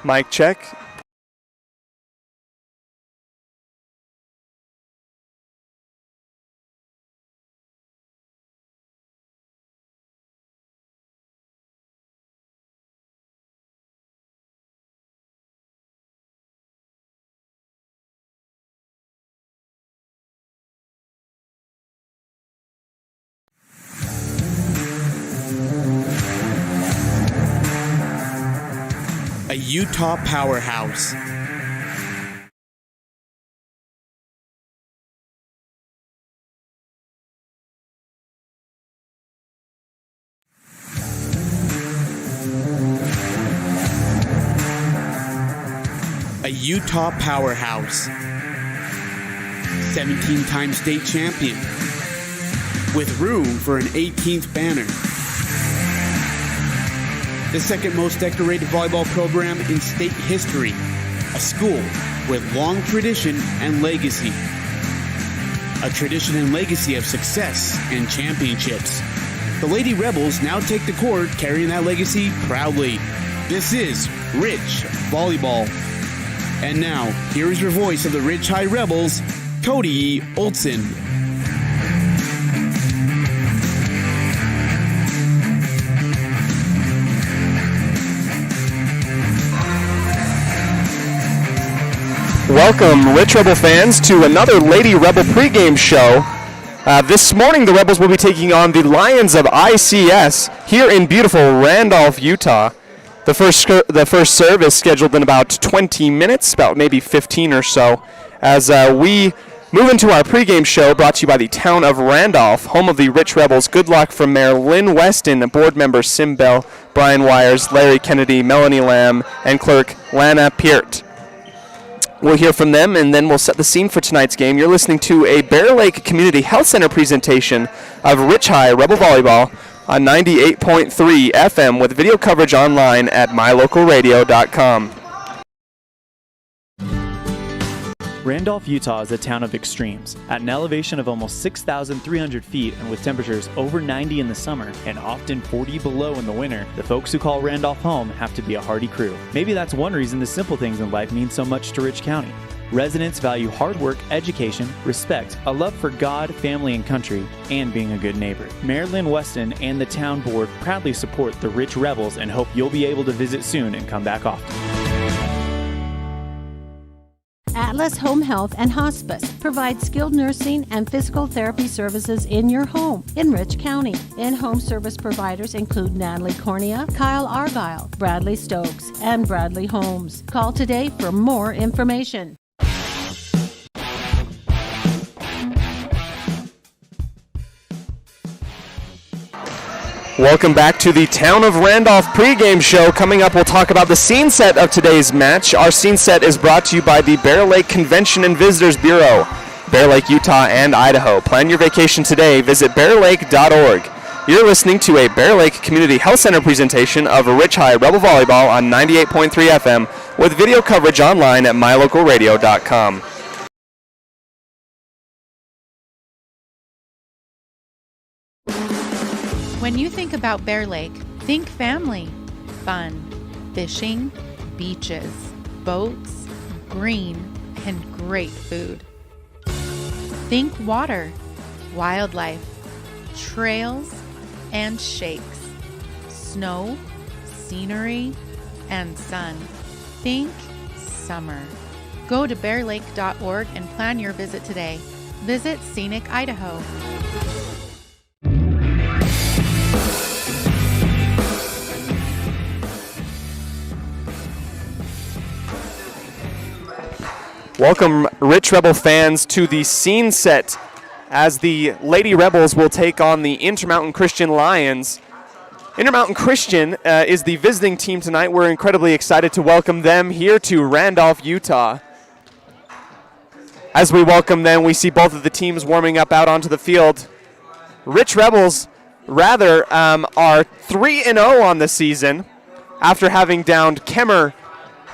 Mic check. A Utah powerhouse. A Utah powerhouse. 17-time state champion. With room for an 18th banner. The second most decorated volleyball program in state history. A school with long tradition and legacy. A tradition and legacy of success and championships. The Lady Rebels now take the court carrying that legacy proudly. This is Rich Volleyball. And now, here is your voice of the Rich High Rebels, Cody Olson. Welcome, Rich Rebel fans, to another Lady Rebel pregame show. This morning, the Rebels will be taking on the Lions of ICS here in beautiful Randolph, Utah. The first serve is scheduled in about 20 minutes, about maybe 15 or so, as we move into our pregame show brought to you by the town of Randolph, home of the Rich Rebels. Good luck from Mayor Lynn Weston, board members Sim Bell, Brian Wires, Larry Kennedy, Melanie Lamb, and clerk Lana Peart. We'll hear from them, and then we'll set the scene for tonight's game. You're listening to a Bear Lake Community Health Center presentation of Rich High Rebel Volleyball on 98.3 FM with video coverage online at mylocalradio.com. Randolph, Utah is a town of extremes. At an elevation of almost 6,300 feet and with temperatures over 90 in the summer and often 40 below in the winter, the folks who call Randolph home have to be a hardy crew. Maybe that's one reason the simple things in life mean so much to Rich County. Residents value hard work, education, respect, a love for God, family, and country, and being a good neighbor. Mayor Lynn Weston and the town board proudly support the Rich Rebels and hope you'll be able to visit soon and come back often. Atlas Home Health and Hospice provides skilled nursing and physical therapy services in your home in Rich County. In-home service providers include Natalie Cornea, Kyle Argyle, Bradley Stokes, and Bradley Holmes. Call today for more information. Welcome back to the Town of Randolph pregame show. Coming up, we'll talk about the scene set of today's match. Our scene set is brought to you by the Bear Lake Convention and Visitors Bureau, Bear Lake, Utah, and Idaho. Plan your vacation today. Visit bearlake.org. You're listening to a Bear Lake Community Health Center presentation of Rich High Rebel Volleyball on 98.3 FM with video coverage online at mylocalradio.com. When you think about Bear Lake, think family, fun, fishing, beaches, boats, green, and great food. Think water, wildlife, trails, and shakes, snow, scenery, and sun. Think summer. Go to bearlake.org and plan your visit today. Visit Scenic Idaho. Welcome, Rich Rebel fans, to the scene set as the Lady Rebels will take on the Intermountain Christian Lions. Intermountain Christian is the visiting team tonight. We're incredibly excited to welcome them here to Randolph, Utah. As we welcome them, we see both of the teams warming up out onto the field. Rich Rebels, rather, are 3-0 on the season after having downed Kemmer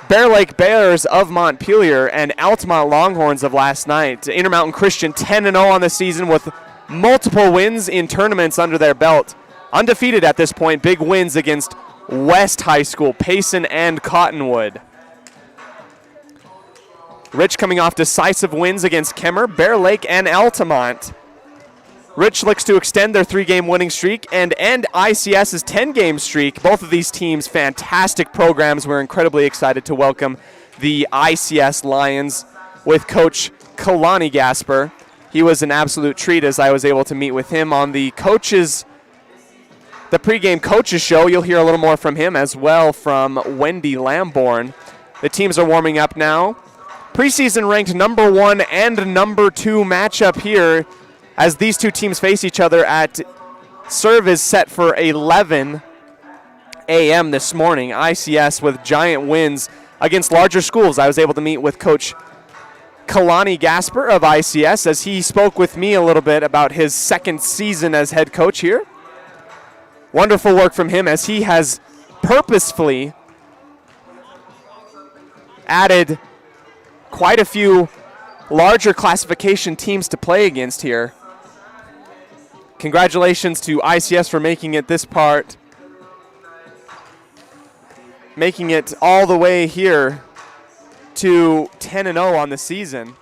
Bear Lake Bears of Montpelier and Altamont Longhorns of last night. Intermountain Christian 10-0 on the season with multiple wins in tournaments under their belt. Undefeated at this point, big wins against West High School, Payson, and Cottonwood. Rich coming off decisive wins against Kemmer, Bear Lake, and Altamont. Rich looks to extend their 3-game winning streak and end ICS's 10-game streak. Both of these teams, fantastic programs. We're incredibly excited to welcome the ICS Lions with Coach Kalani Gasper. He was an absolute treat as I was able to meet with him on the pregame coaches show. You'll hear a little more from him as well from Wendy Lamborn. The teams are warming up now. Preseason ranked number 1 and number 2 matchup here as these two teams face each other at serve is set for 11 a.m. this morning. ICS with giant wins against larger schools. I was able to meet with Coach Kalani Gasper of ICS as he spoke with me a little bit about his second season as head coach here. Wonderful work from him as he has purposefully added quite a few larger classification teams to play against here. Congratulations to ICS for making it this part, making it all the way here to 10-0 on the season.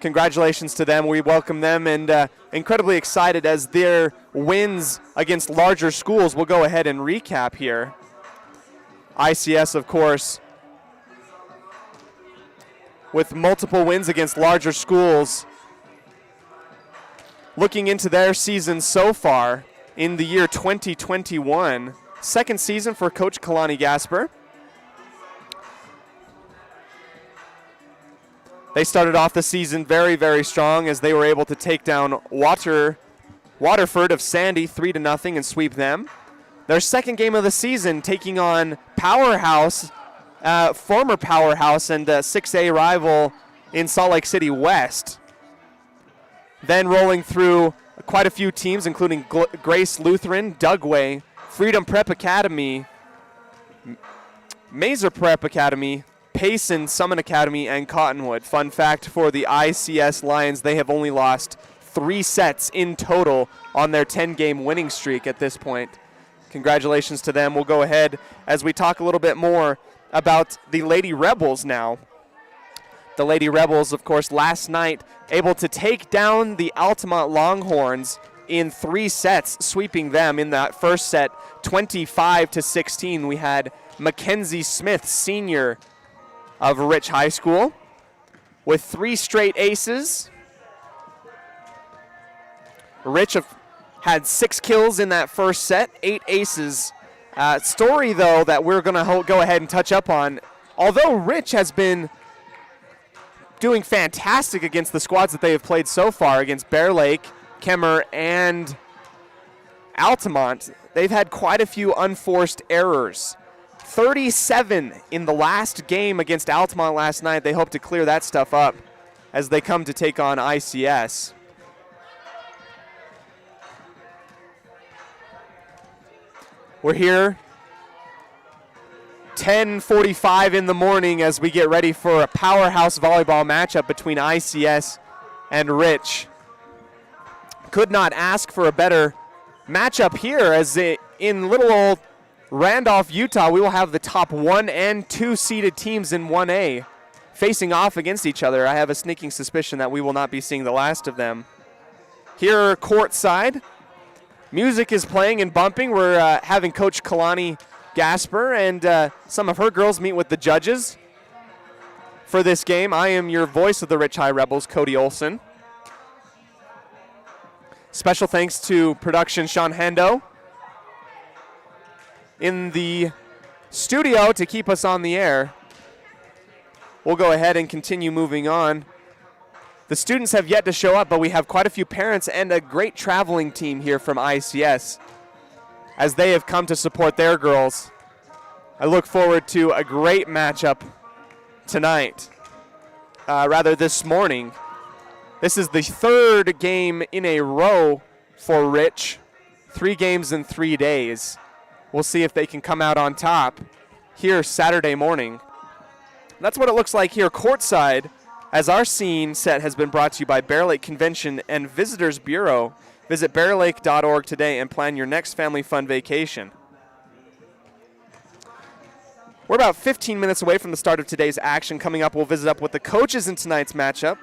Congratulations to them. We welcome them and incredibly excited as their wins against larger schools. We'll go ahead and recap here. ICS, of course, with multiple wins against larger schools. Looking into their season so far in the year 2021, second season for Coach Kalani Gasper. They started off the season very, very strong as they were able to take down Waterford of Sandy 3-0 and sweep them. Their second game of the season taking on Powerhouse, former Powerhouse and 6A rival in Salt Lake City West. Then rolling through quite a few teams, including Grace Lutheran, Dugway, Freedom Prep Academy, Mazer Prep Academy, Payson, Summit Academy, and Cottonwood. Fun fact for the ICS Lions, they have only lost 3 sets in total on their 10-game winning streak at this point. Congratulations to them. We'll go ahead as we talk a little bit more about the Lady Rebels now. The Lady Rebels, of course, last night able to take down the Altamont Longhorns in 3 sets, sweeping them in that first set 25-16. We had Mackenzie Smith, senior of Rich High School, with 3 straight aces. Rich had 6 kills in that first set, 8 aces. Story, though, that we're going to go ahead and touch up on. Although Rich has been doing fantastic against the squads that they have played so far, against Bear Lake, Kemmer, and Altamont, they've had quite a few unforced errors. 37 in the last game against Altamont last night. They hope to clear that stuff up as they come to take on ICS. We're here 10:45 in the morning as we get ready for a powerhouse volleyball matchup between ICS and Rich. Could not ask for a better matchup here as in little old Randolph, Utah, we will have the top 1 and 2 seeded teams in 1A facing off against each other. I have a sneaking suspicion that we will not be seeing the last of them. Here courtside, music is playing and bumping. We're having Coach Kalani Gasper and some of her girls meet with the judges for this game. I am your voice of the Rich High Rebels, Cody Olson. Special thanks to production Sean Hendo in the studio to keep us on the air. We'll go ahead and continue moving on. The students have yet to show up, but we have quite a few parents and a great traveling team here from ICS as they have come to support their girls. I look forward to a great matchup tonight, this morning. This is the 3rd game in a row for Rich, 3 games in 3 days. We'll see if they can come out on top here Saturday morning. That's what it looks like here courtside as our scene set has been brought to you by Bear Lake Convention and Visitors Bureau. Visit bearlake.org today and plan your next family fun vacation. We're about 15 minutes away from the start of today's action. Coming up, we'll visit up with the coaches in tonight's matchup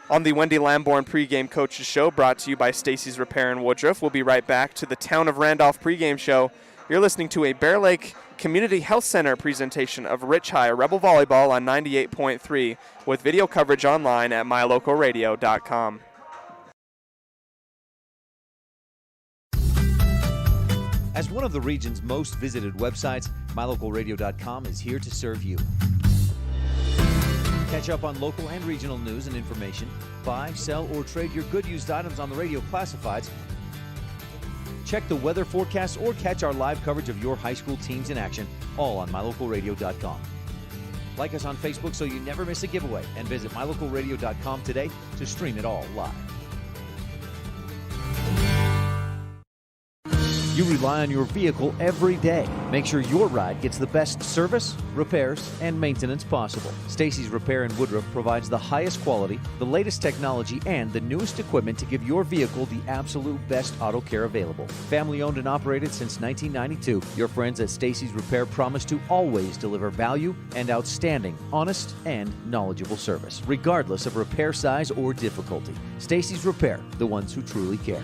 on the Wendy Lamborn pregame coaches show, brought to you by Stacy's Repair in Woodruff. We'll be right back to the Town of Randolph pregame show. You're listening to a Bear Lake Community Health Center presentation of Rich High Rebel Volleyball on 98.3 with video coverage online at mylocalradio.com. As one of the region's most visited websites, mylocalradio.com is here to serve you. Catch up on local and regional news and information. Buy, sell, or trade your good used items on the radio classifieds. Check the weather forecast or catch our live coverage of your high school teams in action, all on mylocalradio.com. Like us on Facebook so you never miss a giveaway, and visit mylocalradio.com today to stream it all live. You rely on your vehicle every day. Make sure your ride gets the best service, repairs, and maintenance possible. Stacy's Repair in Woodruff provides the highest quality, the latest technology, and the newest equipment to give your vehicle the absolute best auto care available. Family owned and operated since 1992, your friends at Stacy's Repair promise to always deliver value and outstanding, honest, and knowledgeable service, regardless of repair size or difficulty. Stacy's Repair, the ones who truly care.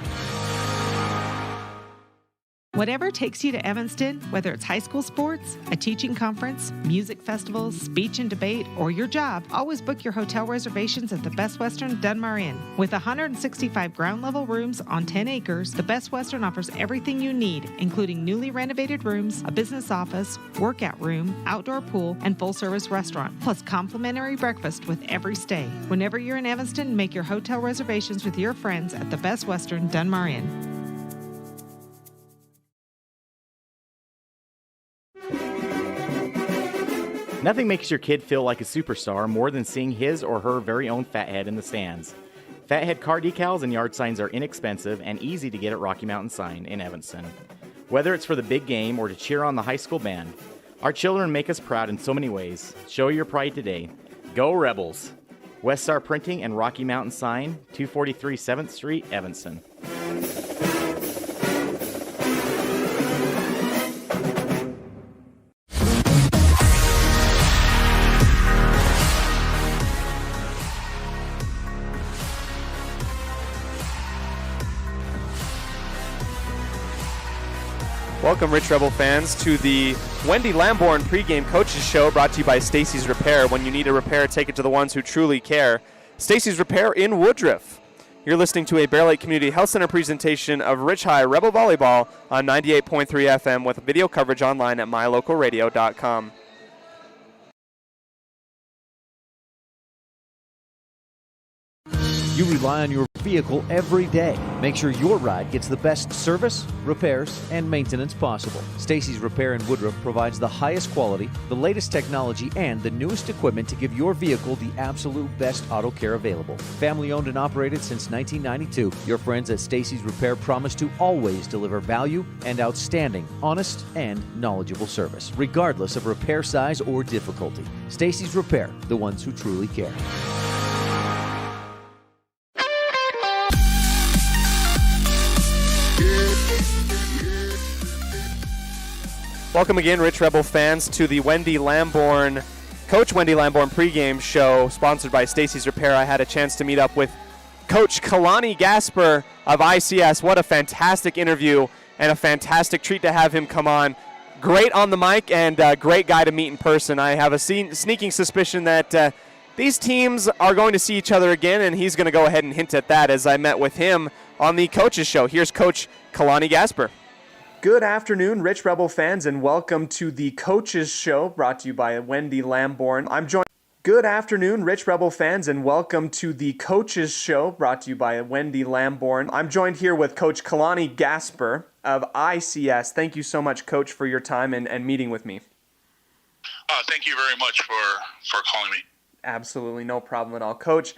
Whatever takes you to Evanston, whether it's high school sports, a teaching conference, music festivals, speech and debate, or your job, always book your hotel reservations at the Best Western Dunmar Inn. With 165 ground-level rooms on 10 acres, the Best Western offers everything you need, including newly renovated rooms, a business office, workout room, outdoor pool, and full-service restaurant, plus complimentary breakfast with every stay. Whenever you're in Evanston, make your hotel reservations with your friends at the Best Western Dunmar Inn. Nothing makes your kid feel like a superstar more than seeing his or her very own Fathead in the stands. Fathead car decals and yard signs are inexpensive and easy to get at Rocky Mountain Sign in Evanston. Whether it's for the big game or to cheer on the high school band, our children make us proud in so many ways. Show your pride today. Go Rebels! West Star Printing and Rocky Mountain Sign, 243 7th Street, Evanston. Welcome, Rich Rebel fans, to the Wendy Lamborn pregame coaches show, brought to you by Stacy's Repair. When you need a repair, take it to the ones who truly care. Stacy's Repair in Woodruff. You're listening to a Bear Lake Community Health Center presentation of Rich High Rebel Volleyball on 98.3 FM with video coverage online at mylocalradio.com. You rely on your vehicle every day. Make sure your ride gets the best service, repairs, and maintenance possible. Stacy's Repair in Woodruff provides the highest quality, the latest technology, and the newest equipment to give your vehicle the absolute best auto care available. Family owned and operated since 1992, your friends at Stacy's Repair promise to always deliver value and outstanding, honest, and knowledgeable service, regardless of repair size or difficulty. Stacy's Repair, the ones who truly care. Welcome again, Rich Rebel fans, to the Coach Wendy Lamborn pregame show, sponsored by Stacy's Repair. I had a chance to meet up with Coach Kalani Gasper of ICS. What a fantastic interview and a fantastic treat to have him come on. Great on the mic and a great guy to meet in person. I have a sneaking suspicion that these teams are going to see each other again, and he's going to go ahead and hint at that as I met with him on the coaches show. Here's Coach Kalani Gasper. Good afternoon, Rich Rebel fans, and welcome to the Coaches Show, brought to you by Wendy Lamborn. Good afternoon, Rich Rebel fans, and welcome to the Coaches Show, brought to you by Wendy Lamborn. I'm joined here with Coach Kalani Gasper of ICS. Thank you so much, Coach, for your time and meeting with me. Thank you very much for calling me. Absolutely, no problem at all. Coach,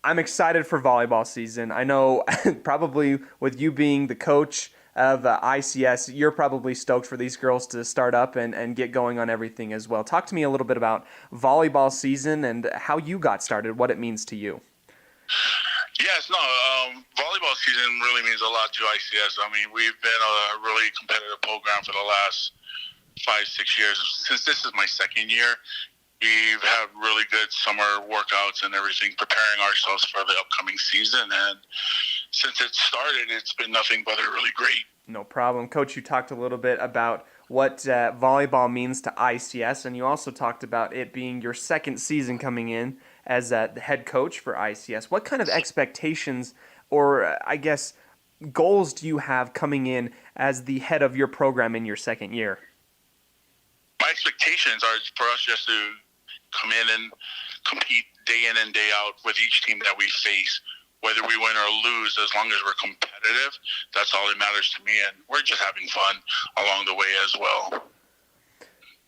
I'm excited for volleyball season. I know probably with you being the coach of ICS, you're probably stoked for these girls to start up and get going on everything as well. Talk to me a little bit about volleyball season and how you got started, what it means to you. Yes, volleyball season really means a lot to ICS. I mean, we've been a really competitive program for the last 5-6 years. Since this is my second year, we've had really good summer workouts and everything, preparing ourselves for the upcoming season. And since it started, it's been nothing but really great. No problem. Coach, you talked a little bit about what volleyball means to ICS, and you also talked about it being your second season coming in as the head coach for ICS. What kind of expectations or, I guess, goals do you have coming in as the head of your program in your second year? My expectations are for us just to come in and compete day in and day out with each team that we face. Whether we win or lose, as long as we're competitive, that's all that matters to me. And we're just having fun along the way as well.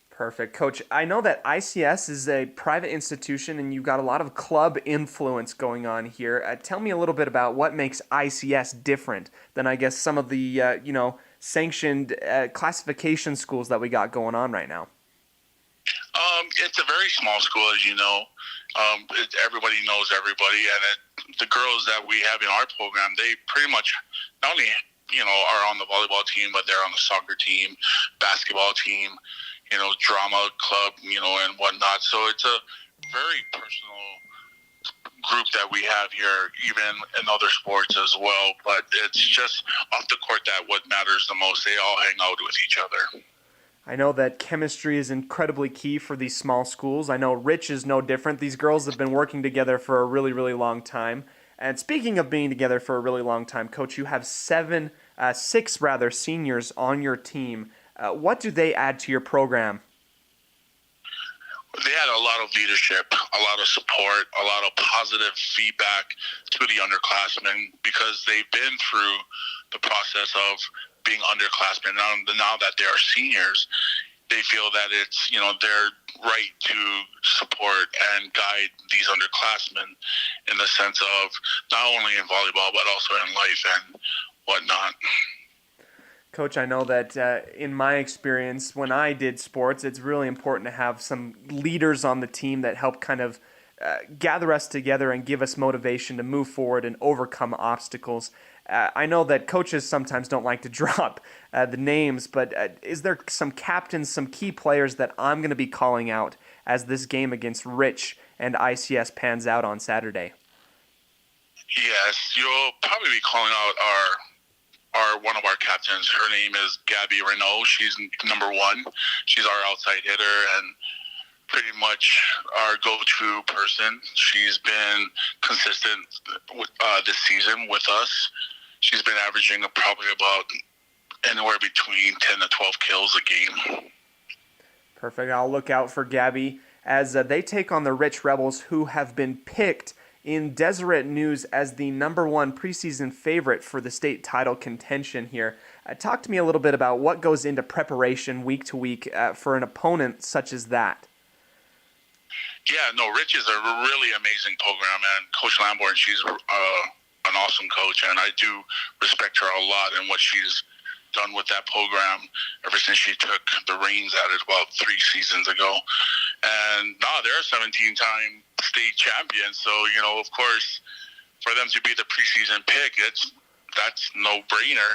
Perfect. Coach, I know that ICS is a private institution and you've got a lot of club influence going on here. Tell me a little bit about what makes ICS different than, I guess, some of the, sanctioned classification schools that we got going on right now. It's a very small school, as you know. Everybody knows everybody, and the girls that we have in our program, they pretty much not only are on the volleyball team, but they're on the soccer team, basketball team, drama club, and whatnot. So it's a very personal group that we have here, even in other sports as well. But it's just off the court that what matters the most. They all hang out with each other. I know that chemistry is incredibly key for these small schools. I know Rich is no different. These girls have been working together for a really, really long time. And speaking of being together for a really long time, Coach, you have six seniors on your team. What do they add to your program? They had a lot of leadership, a lot of support, a lot of positive feedback to the underclassmen because they've been through the process of being underclassmen. Now that they are seniors, they feel that it's, their right to support and guide these underclassmen in the sense of not only in volleyball, but also in life and whatnot. Coach, I know that in my experience, when I did sports, it's really important to have some leaders on the team that help kind of gather us together and give us motivation to move forward and overcome obstacles. I know that coaches sometimes don't like to drop the names, but is there some captains, some key players that I'm going to be calling out as this game against Rich and ICS pans out on Saturday? Yes, you'll probably be calling out one of our captains. Her name is Gabby Renault. She's number one. She's our outside hitter and pretty much our go-to person. She's been consistent this season with us. She's been averaging probably about anywhere between 10 to 12 kills a game. Perfect. I'll look out for Gabby as they take on the Rich Rebels, who have been picked in Deseret News as the number one preseason favorite for the state title contention here. Talk to me a little bit about what goes into preparation week to week for an opponent such as that. Yeah, no, Rich is a really amazing program, and Coach Lamborn, she's an awesome coach, and I do respect her a lot and what she's done with that program ever since she took the reins at it about 3 seasons ago. And now they're a 17-time state champion, so, of course, for them to be the preseason pick, that's no-brainer.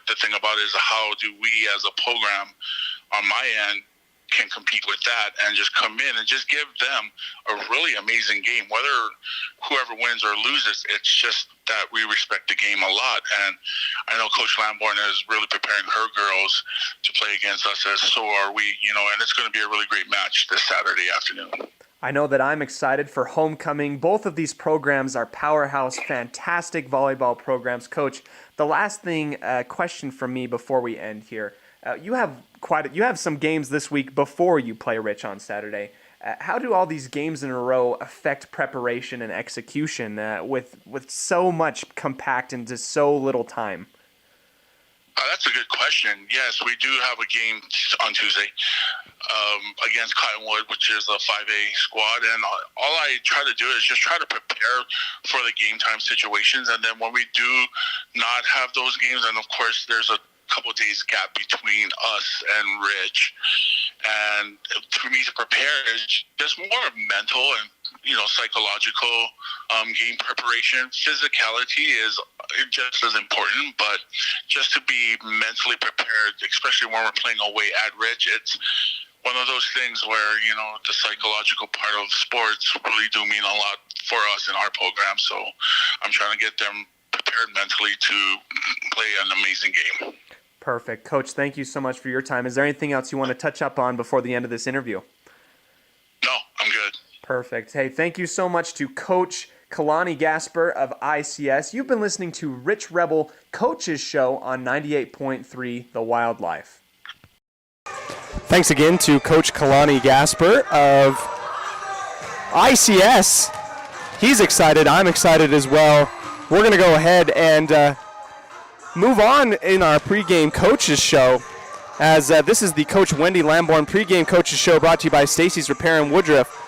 The thing about it is how do we as a program on my end can compete with that and just come in and just give them a really amazing game. Whether whoever wins or loses, it's just that we respect the game a lot. And I know Coach Lamborn is really preparing her girls to play against us, as so are we, and it's going to be a really great match this Saturday afternoon. I know that I'm excited for homecoming. Both of these programs are powerhouse, fantastic volleyball programs. Coach, the last question from me before we end here. You have some games this week before you play Rich on Saturday. How do all these games in a row affect preparation and execution with so much compact into so little time? That's a good question. Yes, we do have a game on Tuesday against Cottonwood, which is a 5A squad. And all I try to do is just try to prepare for the game time situations. And then when we do not have those games, and of course there's a couple of days gap between us and Rich, and for me to prepare is just more mental and psychological game preparation. Physicality is just as important, but just to be mentally prepared, especially when we're playing away at Rich, it's one of those things where, the psychological part of sports really do mean a lot for us in our program. So I'm trying to get them prepared mentally to play an amazing game. Perfect. Coach, thank you so much for your time. Is there anything else you want to touch up on before the end of this interview? No, I'm good. Perfect. Hey, thank you so much to Coach Kalani Gasper of ICS. You've been listening to Rich Rebel Coach's Show on 98.3 The Wildlife. Thanks again to Coach Kalani Gasper of ICS. He's excited. I'm excited as well. We're going to go ahead and move on in our pregame coaches show, as this is the Coach Wendy Lamborn pregame coaches show brought to you by Stacy's Repair in Woodruff.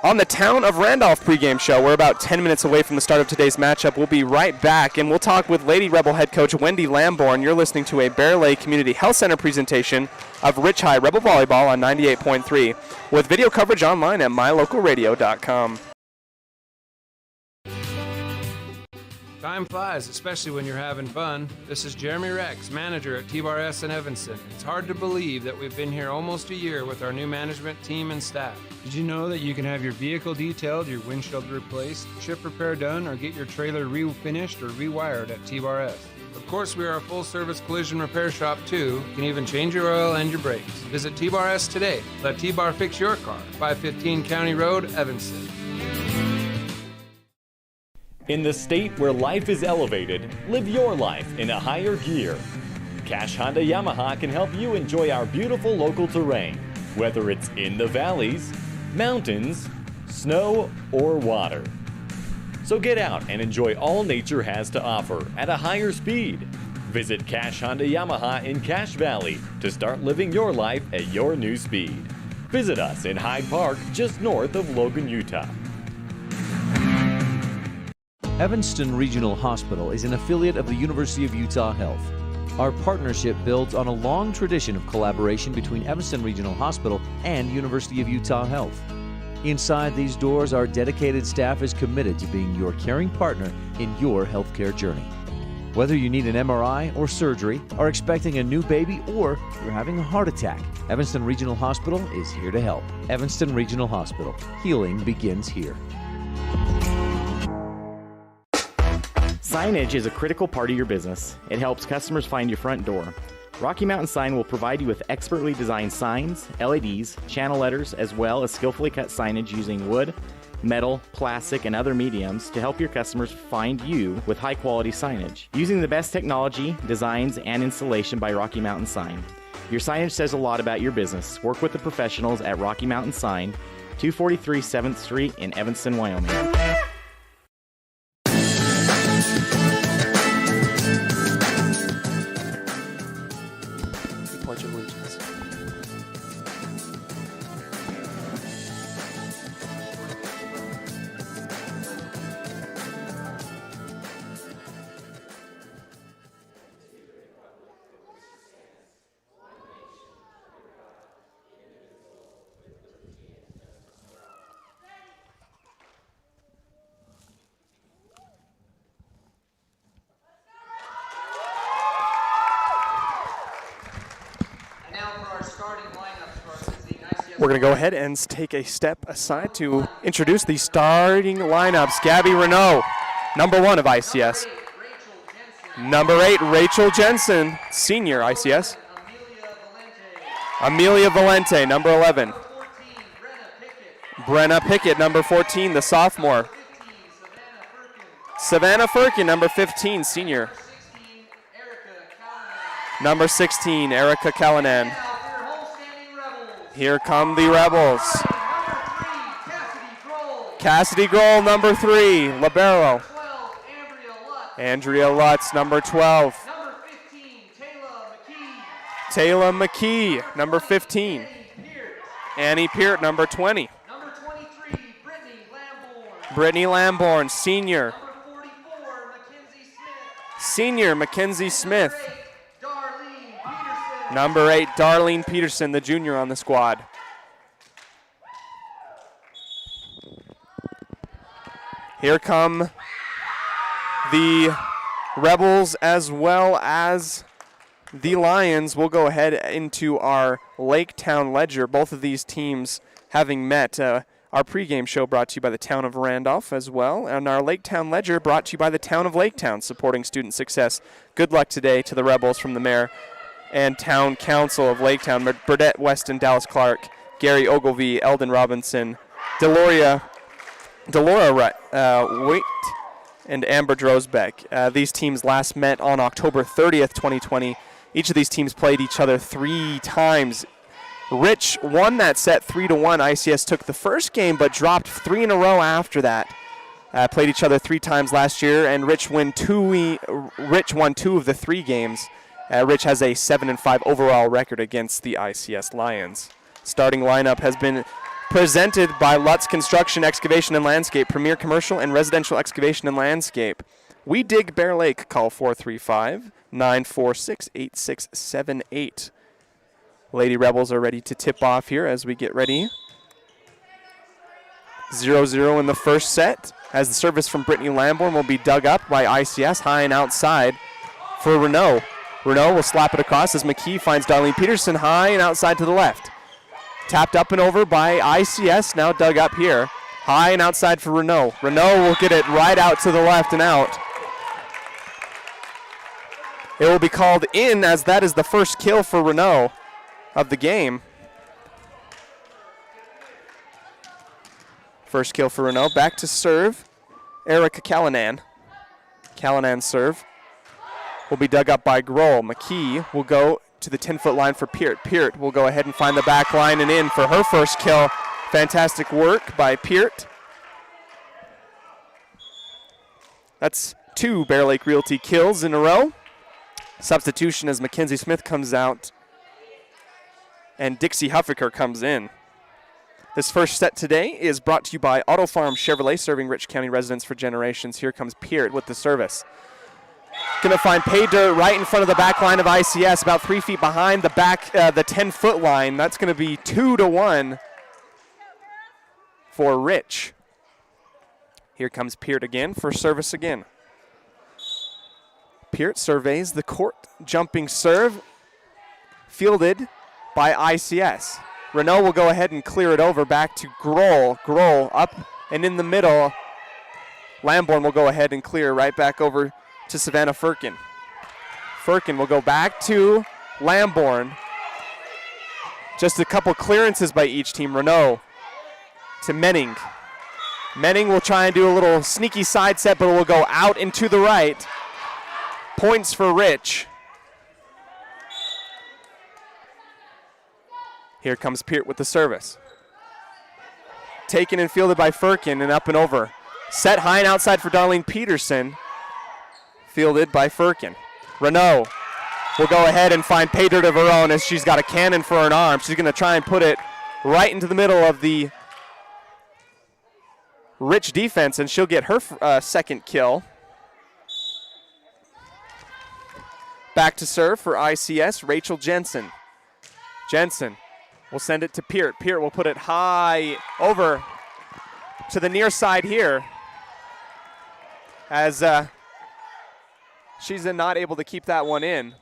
On the Town of Randolph pregame show, we're about 10 minutes away from the start of today's matchup. We'll be right back, and we'll talk with Lady Rebel head coach Wendy Lamborn. You're listening to a Bear Lake Community Health Center presentation of Rich High Rebel Volleyball on 98.3, with video coverage online at mylocalradio.com. Time flies, especially when you're having fun. This is Jeremy Rex, manager at T-Bar S in Evanston. It's hard to believe that we've been here almost a year with our new management team and staff. Did you know that you can have your vehicle detailed, your windshield replaced, chip repair done, or get your trailer refinished or rewired at T-Bar S? Of course, we are a full-service collision repair shop, too. You can even change your oil and your brakes. Visit T-Bar S today. Let T-Bar fix your car. 515 County Road, Evanston. In the state where life is elevated, live your life in a higher gear. Cash Honda Yamaha can help you enjoy our beautiful local terrain, whether it's in the valleys, mountains, snow, or water. So get out and enjoy all nature has to offer at a higher speed. Visit Cash Honda Yamaha in Cache Valley to start living your life at your new speed. Visit us in Hyde Park, just north of Logan, Utah. Evanston Regional Hospital is an affiliate of the University of Utah Health. Our partnership builds on a long tradition of collaboration between Evanston Regional Hospital and University of Utah Health. Inside these doors, our dedicated staff is committed to being your caring partner in your healthcare journey. Whether you need an MRI or surgery, are expecting a new baby, or you're having a heart attack, Evanston Regional Hospital is here to help. Evanston Regional Hospital. Healing begins here. Signage is a critical part of your business. It helps customers find your front door. Rocky Mountain Sign will provide you with expertly designed signs, LEDs, channel letters, as well as skillfully cut signage using wood, metal, plastic, and other mediums to help your customers find you with high-quality signage. Using the best technology, designs, and installation by Rocky Mountain Sign. Your signage says a lot about your business. Work with the professionals at Rocky Mountain Sign, 243 7th Street in Evanston, Wyoming. Pledge of Allegiance. We're going to go ahead and take a step aside to introduce the starting lineups. Gabby Renault, number 1 of ICS. Number 8, Rachel Jensen, senior ICS. Amelia Valente, number 11. Brenna Pickett, number 14, the sophomore. Savannah Firkin, number 15, senior. Number 16, Erica Callanan. Here come the Rebels. Cassidy Grohl, number 3, libero. Andrea Lutz, number 12. Taylor McKee, number 15. Annie Peart, number 20. Brittany Lamborn, senior. Senior Mackenzie Smith. Number 8, Darlene Peterson, the junior on the squad. Here come the Rebels as well as the Lions. We'll go ahead into our Laketown Ledger. Both of these teams having met. Our pregame show brought to you by the town of Randolph as well. And our Laketown Ledger brought to you by the town of Laketown, supporting student success. Good luck today to the Rebels from the mayor and town council of Laketown. Burdette Weston, Dallas Clark, Gary Ogilvie, Eldon Robinson, Delora Waite, and Amber Drosbeck. These teams last met on October 30th, 2020. Each of these teams played each other 3 times. Rich won that set 3-1. ICS took the first game but dropped 3 in a row after that. Played each other 3 times last year, and Rich won 2 of the 3 games. Rich has a 7-5 overall record against the ICS Lions. Starting lineup has been presented by Lutz Construction, Excavation and Landscape, Premier Commercial and Residential Excavation and Landscape. We dig Bear Lake. Call 435-946-8678. Lady Rebels are ready to tip off here as we get ready. 0-0 in the first set, as the service from Brittany Lamborn will be dug up by ICS, high and outside for Renault. Renault will slap it across as McKee finds Darlene Peterson high and outside to the left. Tapped up and over by ICS, now dug up here. High and outside for Renault. Renault will get it right out to the left and out. It will be called in, as that is the first kill for Renault of the game. First kill for Renault. Back to serve, Erica Callanan. Callanan's serve will be dug up by Grohl. McKee will go to the 10-foot line for Peart. Peart will go ahead and find the back line and in for her first kill. Fantastic work by Peart. That's 2 Bear Lake Realty kills in a row. Substitution as Mackenzie Smith comes out and Dixie Huffaker comes in. This first set today is brought to you by Auto Farm Chevrolet, serving Rich County residents for generations. Here comes Peart with the service. Going to find pay dirt right in front of the back line of ICS, about 3 feet behind the back, the 10-foot line. That's going to be 2-1 for Rich. Here comes Peart again for service again. Peart surveys the court, jumping serve, fielded by ICS. Renault will go ahead and clear it over back to Grohl. Grohl up and in the middle. Lamborn will go ahead and clear right back over to Savannah Firkin. Firkin will go back to Lamborn. Just a couple clearances by each team. Renault to Menning. Menning will try and do a little sneaky side set, but it will go out and to the right. Points for Rich. Here comes Peart with the service. Taken and fielded by Firkin and up and over. Set high and outside for Darlene Peterson. Fielded by Firkin. Renault will go ahead and find pay dirt of her own as she's got a cannon for an arm. She's going to try and put it right into the middle of the Rich defense, and she'll get her second kill. Back to serve for ICS, Rachel Jensen. Jensen will send it to Peart. Peart will put it high over to the near side here as she's not able to keep that one in.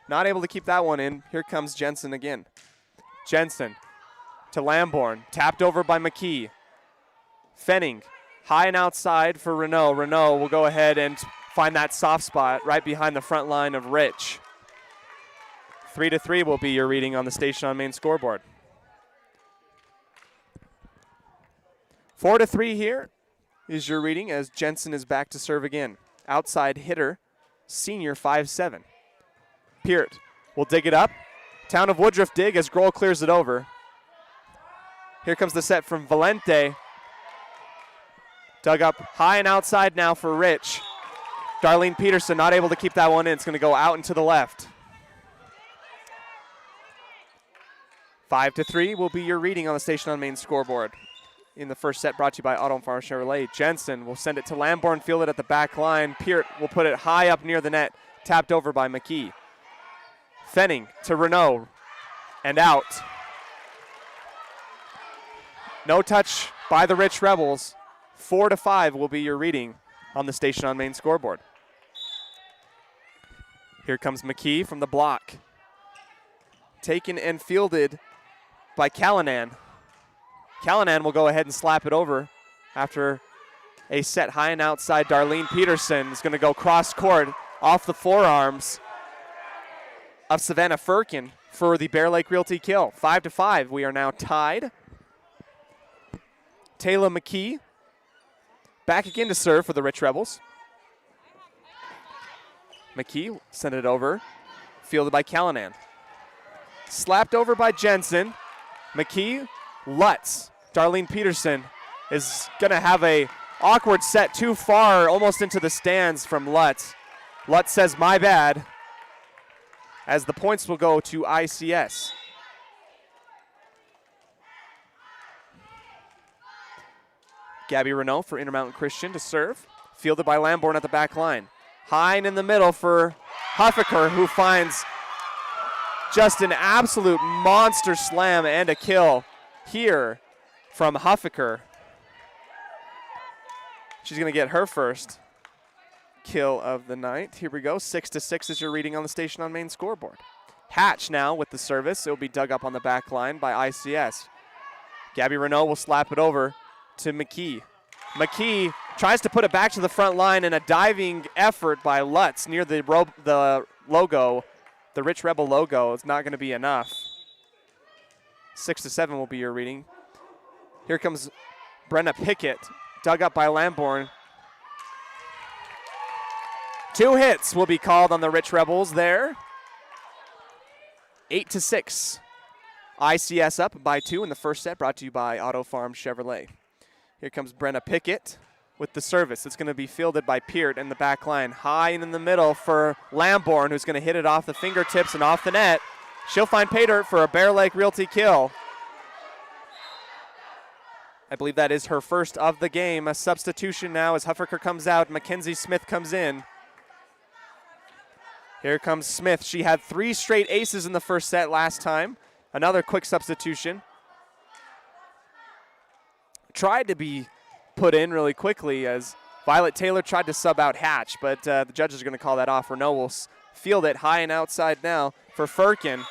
Not able to keep that one in. Here comes Jensen again. Jensen to Lamborn, tapped over by McKee. Fenning, high and outside for Renault. Renault will go ahead and find that soft spot right behind the front line of Rich. 3-3 will be your reading on the Station on Main scoreboard. 4-3 here is your reading as Jensen is back to serve again. Outside hitter, senior 5'7". Peart will dig it up. Town of Woodruff dig as Grohl clears it over. Here comes the set from Valente. Dug up high and outside now for Rich. Darlene Peterson not able to keep that one in. It's going to go out and to the left. 5-3 will be your reading on the Station on Main scoreboard. In the first set, brought to you by Auto Farm Chevrolet. Jensen will send it to Lamborn, fielded at the back line. Peart will put it high up near the net, tapped over by McKee. Fenning to Renault, and out. No touch by the Rich Rebels. 4-5 will be your reading on the Station on Main scoreboard. Here comes McKee from the block. Taken and fielded by Callanan. Callanan will go ahead and slap it over after a set high and outside. Darlene Peterson is going to go cross court off the forearms of Savannah Firkin for the Bear Lake Realty kill. 5-5. We are now tied. Taylor McKee back again to serve for the Rich Rebels. McKee sent it over, fielded by Callanan. Slapped over by Jensen. McKee, Lutz. Darlene Peterson is going to have a awkward set too far, almost into the stands from Lutz. Lutz says, my bad, as the points will go to ICS. Gabby Renault for Intermountain Christian to serve. Fielded by Lamborn at the back line. Hine in the middle for Huffaker, who finds just an absolute monster slam and a kill here from Huffaker. She's going to get her first kill of the night. Here we go. 6-6 is your reading on the Station on Main scoreboard. Hatch now with the service. It will be dug up on the back line by ICS. Gabby Renault will slap it over to McKee. McKee tries to put it back to the front line, and a diving effort by Lutz near the logo, the Rich Rebel logo, is not going to be enough. 6-7 will be your reading. Here comes Brenna Pickett, dug up by Lamborn. 2 hits will be called on the Rich Rebels there. 8-6. ICS up by 2 in the first set, brought to you by Auto Farm Chevrolet. Here comes Brenna Pickett with the service. It's going to be fielded by Peart in the back line. High and in the middle for Lamborn, who's going to hit it off the fingertips and off the net. She'll find pay dirt for a Bear Lake Realty kill. I believe that is her first of the game. A substitution now as Huffaker comes out. Mackenzie Smith comes in. Here comes Smith. She had 3 straight aces in the first set last time. Another quick substitution. Tried to be put in really quickly as Violet Taylor tried to sub out Hatch, but the judges are going to call that off. Renault will field it high and outside now for Firkin,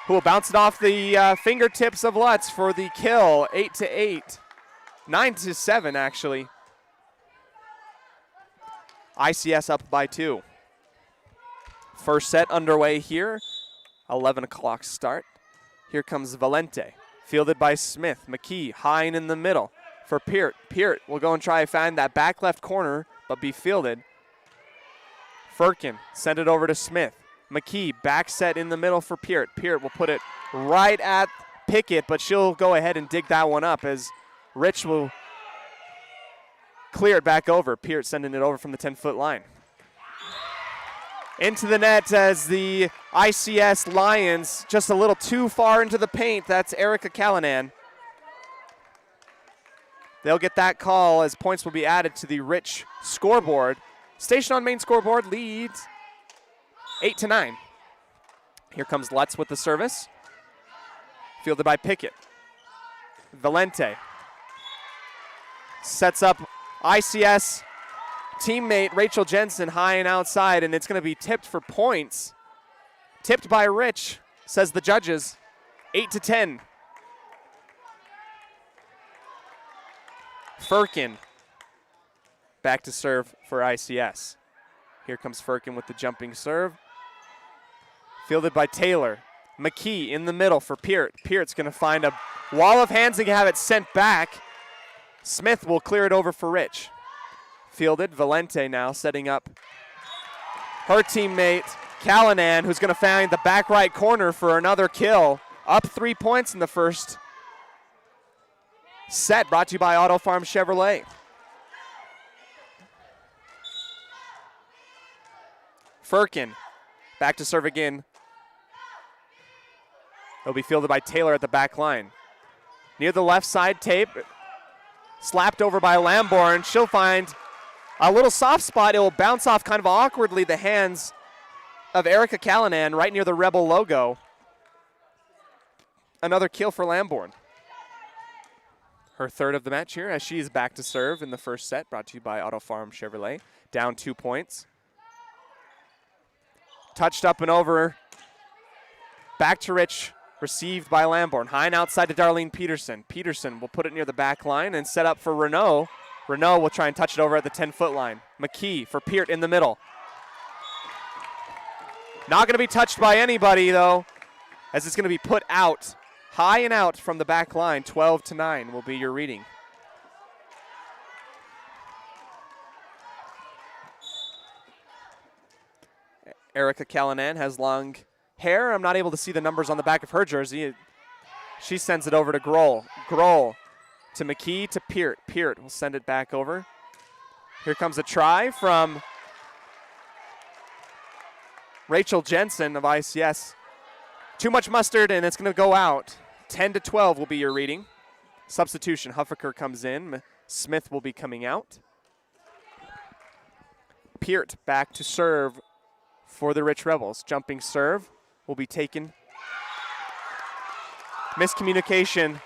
who will bounce it off the fingertips of Lutz for the kill. 8-8. 9-7, actually. ICS up by 2. First set underway here. 11 o'clock start. Here comes Valente. Fielded by Smith. McKee, Hine in the middle for Peart. Peart will go and try to find that back left corner, but be fielded. Firkin send it over to Smith. McKee, back set in the middle for Peart. Peart will put it right at Pickett, but she'll go ahead and dig that one up as Rich will clear it back over. Peart sending it over from the 10-foot line. Into the net as the ICS Lions just a little too far into the paint. That's Erica Callanan. They'll get that call as points will be added to the Rich scoreboard. Station on Main scoreboard leads 8-9. Here comes Lutz with the service. Fielded by Pickett. Valente sets up ICS teammate Rachel Jensen high and outside, and it's going to be tipped for points. Tipped by Rich, says the judges. 8-10. Firkin back to serve for ICS. Here comes Firkin with the jumping serve. Fielded by Taylor. McKee in the middle for Peart. Peart's going to find a wall of hands and have it sent back. Smith will clear it over for Rich. Fielded. Valente now setting up her teammate Callanan, who's going to find the back right corner for another kill. Up 3 points in the first set, brought to you by Auto Farm Chevrolet. Firkin back to serve again. It'll be fielded by Taylor at the back line. Near the left side tape, slapped over by Lamborn. She'll find a little soft spot. It will bounce off kind of awkwardly the hands of Erica Callanan right near the Rebel logo. Another kill for Lamborn. her third of the match here as she is back to serve in the first set, brought to you by Auto Farm Chevrolet. Down 2 points. Touched up and over. Back to Rich. Received by Lamborn. High and outside to Darlene Peterson. Peterson will put it near the back line and set up for Renault. Renault will try and touch it over at the 10-foot line. McKee for Peart in the middle. Not going to be touched by anybody, though, as it's going to be put out. High and out from the back line. 12-9 will be your reading. Erica Callanan has long hair. I'm not able to see the numbers on the back of her jersey. She sends it over to Grohl. Grohl to McKee to Peart. Peart will send it back over. Here comes a try from Rachel Jensen of ICS. Too much mustard, and it's going to go out. 10-12 will be your reading. Substitution, Huffaker comes in. Smith will be coming out. Peart back to serve for the Rich Rebels. Jumping serve will be taken. Miscommunication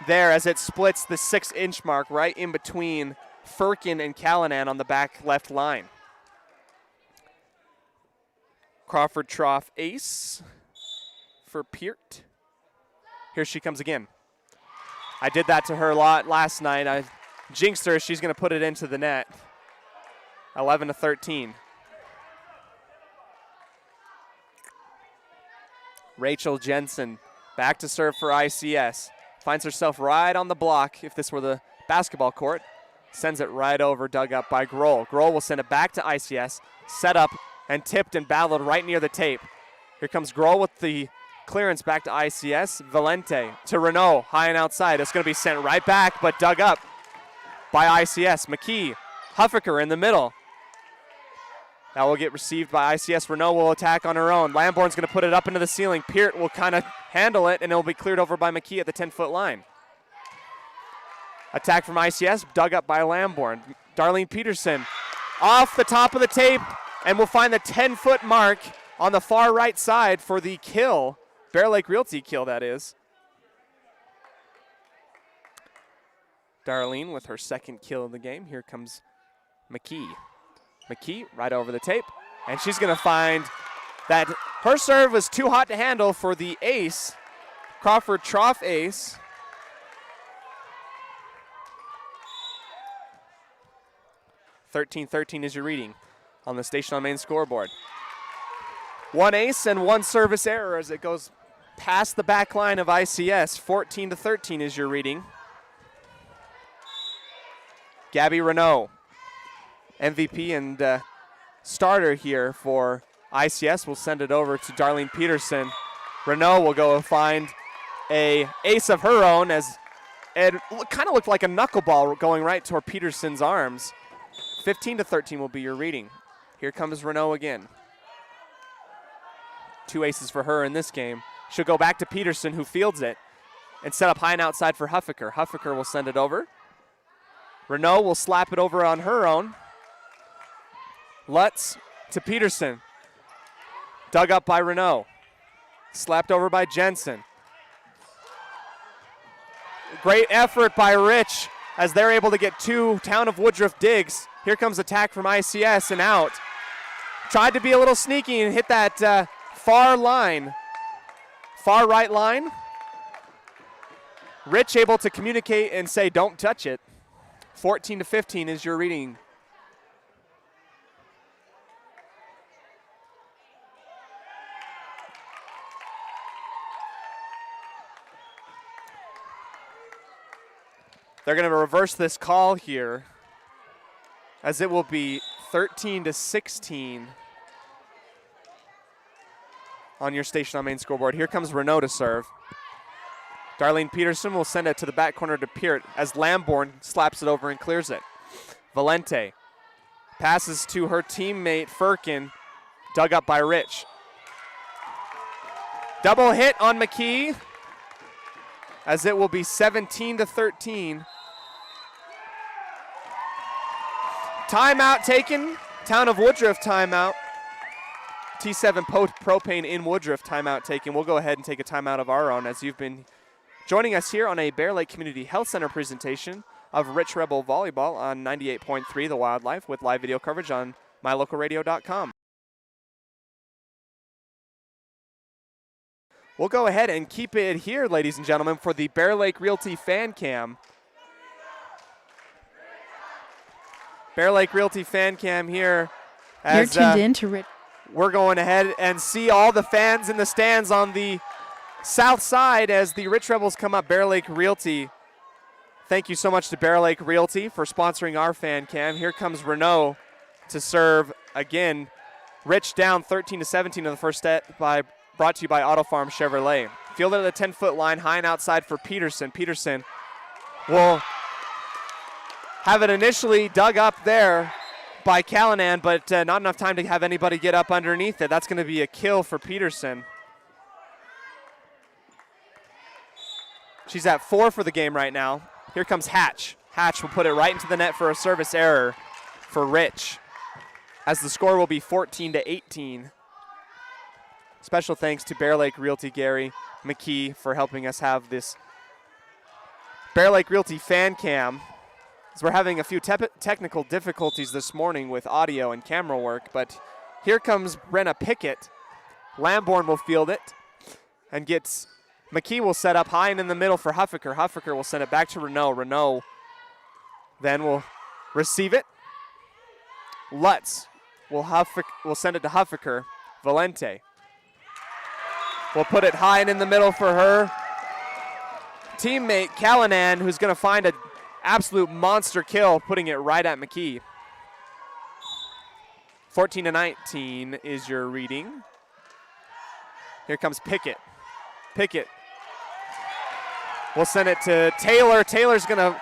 there as it splits the 6-inch mark right in between Firkin and Callanan on the back left line. Crawford Trough ace for Peart. Here she comes again. I did that to her a lot last night. I jinxed her. She's going to put it into the net. 11-13. Rachel Jensen back to serve for ICS. Finds herself right on the block if this were the basketball court. Sends it right over, dug up by Grohl. Grohl will send it back to ICS. Set up and tipped and battled right near the tape. Here comes Grohl with the clearance back to ICS. Valente to Renault, high and outside. It's going to be sent right back, but dug up by ICS. McKee, Huffaker in the middle. That will get received by ICS. Renault will attack on her own. Lamborn's going to put it up into the ceiling. Peart will kind of handle it, and it will be cleared over by McKee at the 10-foot line. Attack from ICS, dug up by Lamborn. Darlene Peterson off the top of the tape, and we'll find the 10-foot mark on the far right side for the kill. Bear Lake Realty kill, that is. Darlene with her second kill of the game. Here comes McKee. McKee right over the tape, and she's going to find that her serve was too hot to handle for the ace, Crawford Trough ace. (13-13) is your reading on the Station on Main scoreboard. One ace and one service error as it goes past the back line of ICS. 14-13 is your reading. Gabby Renault, MVP and starter here for ICS, will send it over to Darlene Peterson. Renault will go and find a ace of her own as it kind of looked like a knuckleball going right toward Peterson's arms. 15-13 will be your reading. Here comes Renault again. 2 aces for her in this game. She'll go back to Peterson, who fields it, and set up high and outside for Huffaker. Huffaker will send it over. Renault will slap it over on her own. Lutz to Peterson. Dug up by Renault. Slapped over by Jensen. Great effort by Rich as they're able to get 2 Town of Woodruff digs. Here comes attack from ICS and out. Tried to be a little sneaky and hit that far line. Far right line. Rich able to communicate and say, don't touch it. 14-15 is your reading. They're going to reverse this call here as it will be 13-16 on your Station on Main scoreboard. Here comes Renault to serve. Darlene Peterson will send it to the back corner to Peart as Lamborn slaps it over and clears it. Valente passes to her teammate Firkin, dug up by Rich. Double hit on McKee as it will be 17-13. Timeout taken. Town of Woodruff timeout. T7 Propane in Woodruff timeout taken. We'll go ahead and take a timeout of our own as you've been Joining us here on a Bear Lake Community Health Center presentation of Rich Rebel Volleyball on 98.3 The Wildlife with live video coverage on mylocalradio.com. We'll go ahead and keep it here, ladies and gentlemen, for the Bear Lake Realty Fan Cam. Bear Lake Realty Fan Cam here. As, You're tuned in to Rich. We're going ahead and see all the fans in the stands on the south side as the Rich Rebels come up. Bear Lake Realty. Thank you so much to Bear Lake Realty for sponsoring our fan cam. Here comes Renault to serve again. Rich down 13-17 in the first set brought to you by Auto Farm Chevrolet. Fielded at the 10-foot line, high and outside for Peterson. Peterson will have it initially dug up there by Callanan, but not enough time to have anybody get up underneath it. That's going to be a kill for Peterson. She's at 4 for the game right now. Here comes Hatch. Hatch will put it right into the net for a service error for Rich, as the score will be 14-18. Special thanks to Bear Lake Realty Gary McKee for helping us have this Bear Lake Realty fan cam. As we're having a few technical difficulties this morning with audio and camera work, but here comes Brenna Pickett. Lamborn will field it and gets McKee will set up high and in the middle for Huffaker. Huffaker will send it back to Renault. Renault then will receive it. Lutz will send it to Huffaker. Valente will put it high and in the middle for her teammate Callanan, who's going to find an absolute monster kill, putting it right at McKee. 14-19 is your reading. Here comes Pickett. Pickett will send it to Taylor. Taylor's going to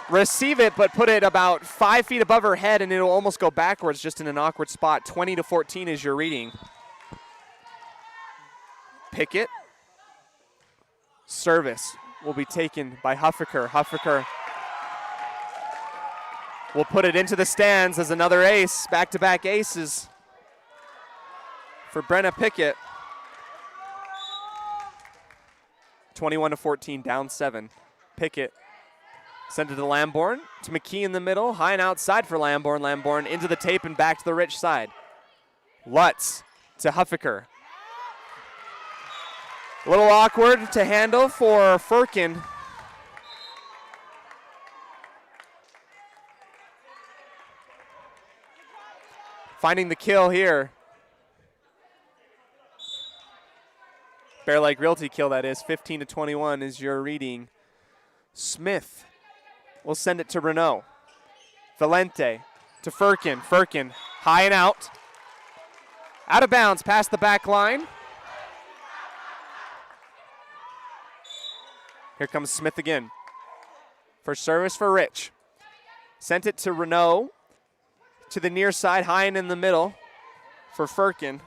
receive it, but put it about 5 feet above her head, and it'll almost go backwards just in an awkward spot. 20-14 is your reading. Pickett. Service will be taken by Huffaker. Huffaker will put it into the stands as another ace. Back-to-back aces for Brenna Pickett. 21-14, down 7. Pickett sent it to Lamborn, to McKee in the middle, high and outside for Lamborn. Lamborn into the tape and back to the Rich side. Lutz to Huffaker. A little awkward to handle for Firkin. Finding the kill here. Bear Lake Realty kill, that is. 15-21 is your reading. Smith will send it to Renault. Valente to Firkin. Firkin high and out. Out of bounds past the back line. Here comes Smith again. For service for Rich. Sent it to Renault. To the near side, high and in the middle for Firkin.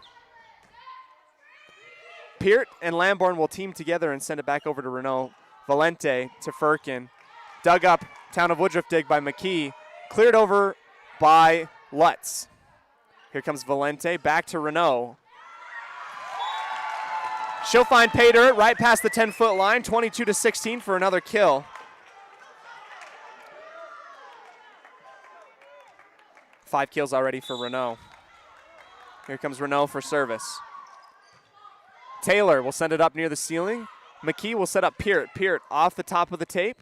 Peart and Lamborn will team together and send it back over to Renault. Valente to Firkin. Dug up, Town of Woodruff dig by McKee. Cleared over by Lutz. Here comes Valente, back to Renault. She'll find pay dirt right past the 10-foot line, 22-16 for another kill. Five kills already for Renault. Here comes Renault for service. Taylor will send it up near the ceiling. McKee will set up Peart. Peart off the top of the tape,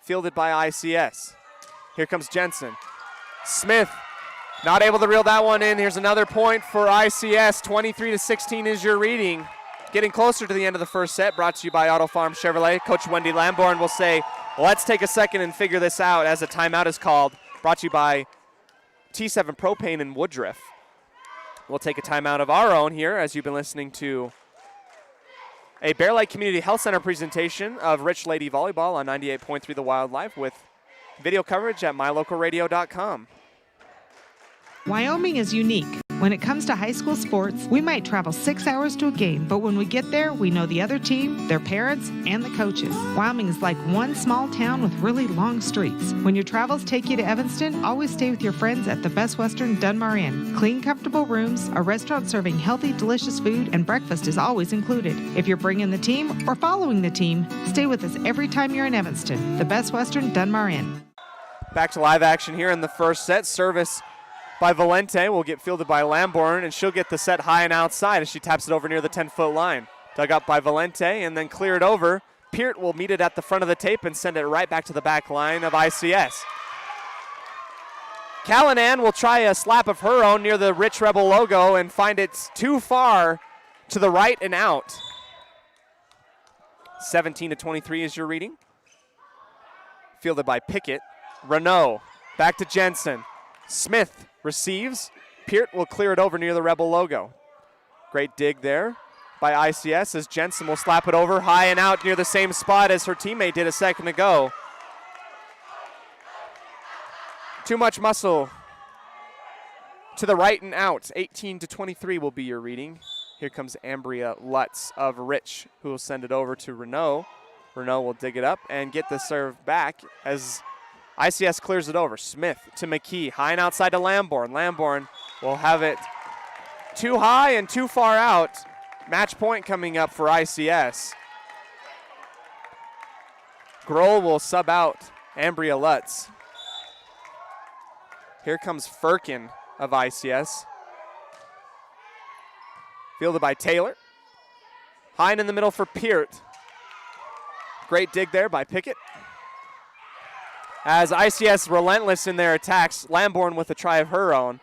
fielded by ICS. Here comes Jensen. Smith not able to reel that one in. Here's another point for ICS. 23-16 is your reading. Getting closer to the end of the first set, brought to you by Auto Farm Chevrolet. Coach Wendy Lamborn will say, let's take a second and figure this out as a timeout is called. Brought to you by T7 Propane in Woodruff. We'll take a timeout of our own here as you've been listening to a Bear Lake Community Health Center presentation of Rich Lady Volleyball on 98.3 The Wildlife with video coverage at mylocalradio.com. Wyoming is unique. When it comes to high school sports, we might travel 6 hours to a game, but when we get there, we know the other team, their parents, and the coaches. Wyoming is like one small town with really long streets. When your travels take you to Evanston, always stay with your friends at the Best Western Dunmar Inn. Clean, comfortable rooms, a restaurant serving healthy, delicious food, and breakfast is always included. If you're bringing the team or following the team, stay with us every time you're in Evanston. The Best Western Dunmar Inn. Back to live action here in the first set. Service by Valente will get fielded by Lamborn, and she'll get the set high and outside as she taps it over near the 10-foot line. Dug up by Valente and then cleared over. Peart will meet it at the front of the tape and send it right back to the back line of ICS. Callanan will try a slap of her own near the Rich Rebel logo and find it's too far to the right and out. 17-23 is your reading. Fielded by Pickett. Renault back to Jensen. Smith receives. Peart will clear it over near the Rebel logo. Great dig there by ICS as Jensen will slap it over high and out near the same spot as her teammate did a second ago. Too much muscle to the right and out. 18-23 will be your reading. Here comes Ambria Lutz of Rich, who will send it over to Renault. Renault will dig it up and get the serve back as ICS clears it over. Smith to McKee, high and outside to Lamborn. Lamborn will have it too high and too far out. Match point coming up for ICS. Grohl will sub out Ambria Lutz. Here comes Firkin of ICS. Fielded by Taylor. High and in the middle for Peart. Great dig there by Pickett. As ICS relentless in their attacks, Lamborn with a try of her own.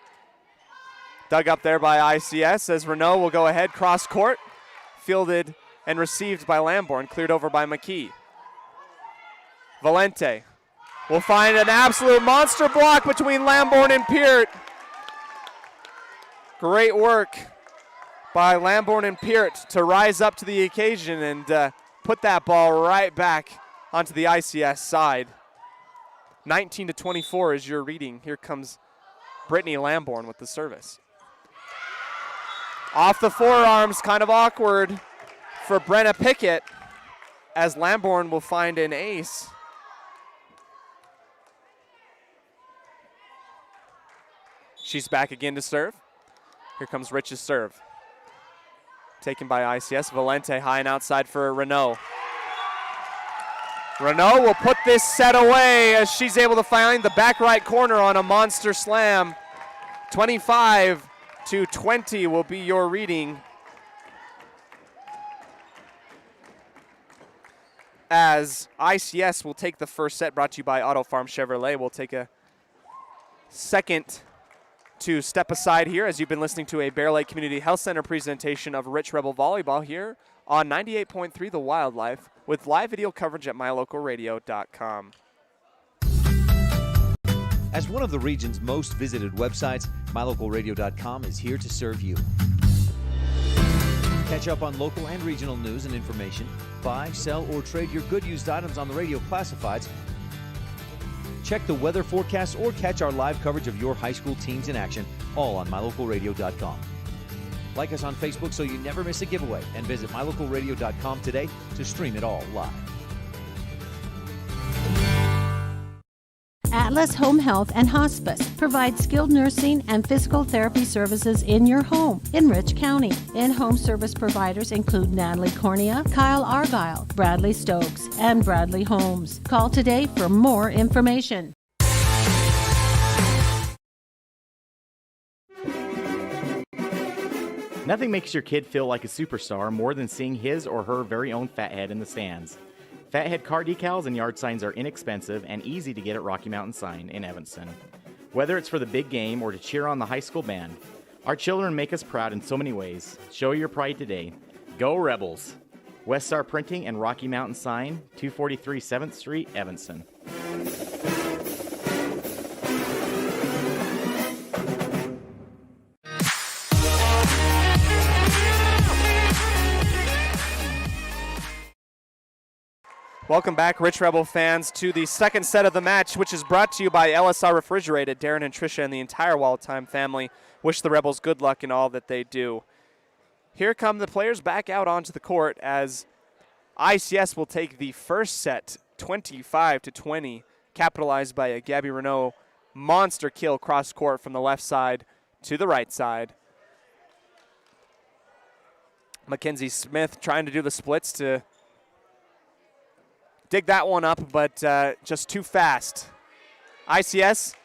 Dug up there by ICS as Renault will go ahead cross court. Fielded and received by Lamborn, cleared over by McKee. Valente will find an absolute monster block between Lamborn and Peart. Great work by Lamborn and Peart to rise up to the occasion and put that ball right back onto the ICS side. 19-24 is your reading. Here comes Brittany Lamborn with the service. Off the forearms, kind of awkward for Brenna Pickett as Lamborn will find an ace. She's back again to serve. Here comes Rich's serve. Taken by ICS. Valente high and outside for Renault. Renault will put this set away as she's able to find the back right corner on a monster slam. 25-20 will be your reading. As ICS will take the first set, brought to you by Auto Farm Chevrolet. We'll take a second to step aside here as you've been listening to a Bear Lake Community Health Center presentation of Rich Rebel Volleyball here on 98.3 The Wildlife with live video coverage at mylocalradio.com. As one of the region's most visited websites, mylocalradio.com is here to serve you. Catch up on local and regional news and information. Buy, sell, or trade your good used items on the radio classifieds. Check the weather forecast or catch our live coverage of your high school teams in action, all on mylocalradio.com. Like us on Facebook so you never miss a giveaway, and visit mylocalradio.com today to stream it all live. Atlas Home Health and Hospice provides skilled nursing and physical therapy services in your home in Rich County. In-home service providers include Natalie Cornea, Kyle Argyle, Bradley Stokes, and Bradley Holmes. Call today for more information. Nothing makes your kid feel like a superstar more than seeing his or her very own fathead in the stands. Fathead car decals and yard signs are inexpensive and easy to get at Rocky Mountain Sign in Evanston. Whether it's for the big game or to cheer on the high school band, our children make us proud in so many ways. Show your pride today. Go Rebels! West Star Printing and Rocky Mountain Sign, 243 7th Street, Evanston. Welcome back, Rich Rebel fans, to the second set of the match, which is brought to you by LSR Refrigerated. Darren and Tricia and the entire Wild Time family wish the Rebels good luck in all that they do. Here come the players back out onto the court as ICS will take the first set, 25-20, capitalized by a Gabby Renault monster kill cross court from the left side to the right side. Mackenzie Smith trying to do the splits to dig that one up, but just too fast. ICS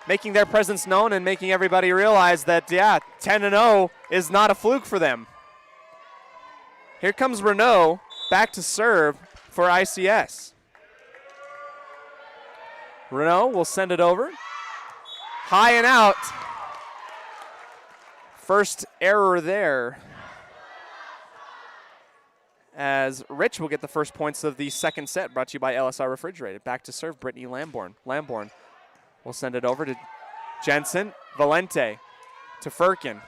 making their presence known and making everybody realize that, 10-0 is not a fluke for them. Here comes Renault back to serve for ICS. Renault will send it over. High and out. First error there, as Rich will get the first points of the second set, brought to you by LSR Refrigerated. Back to serve Brittany Lamborn. Lamborn will send it over to Jensen. Valente to Firkin.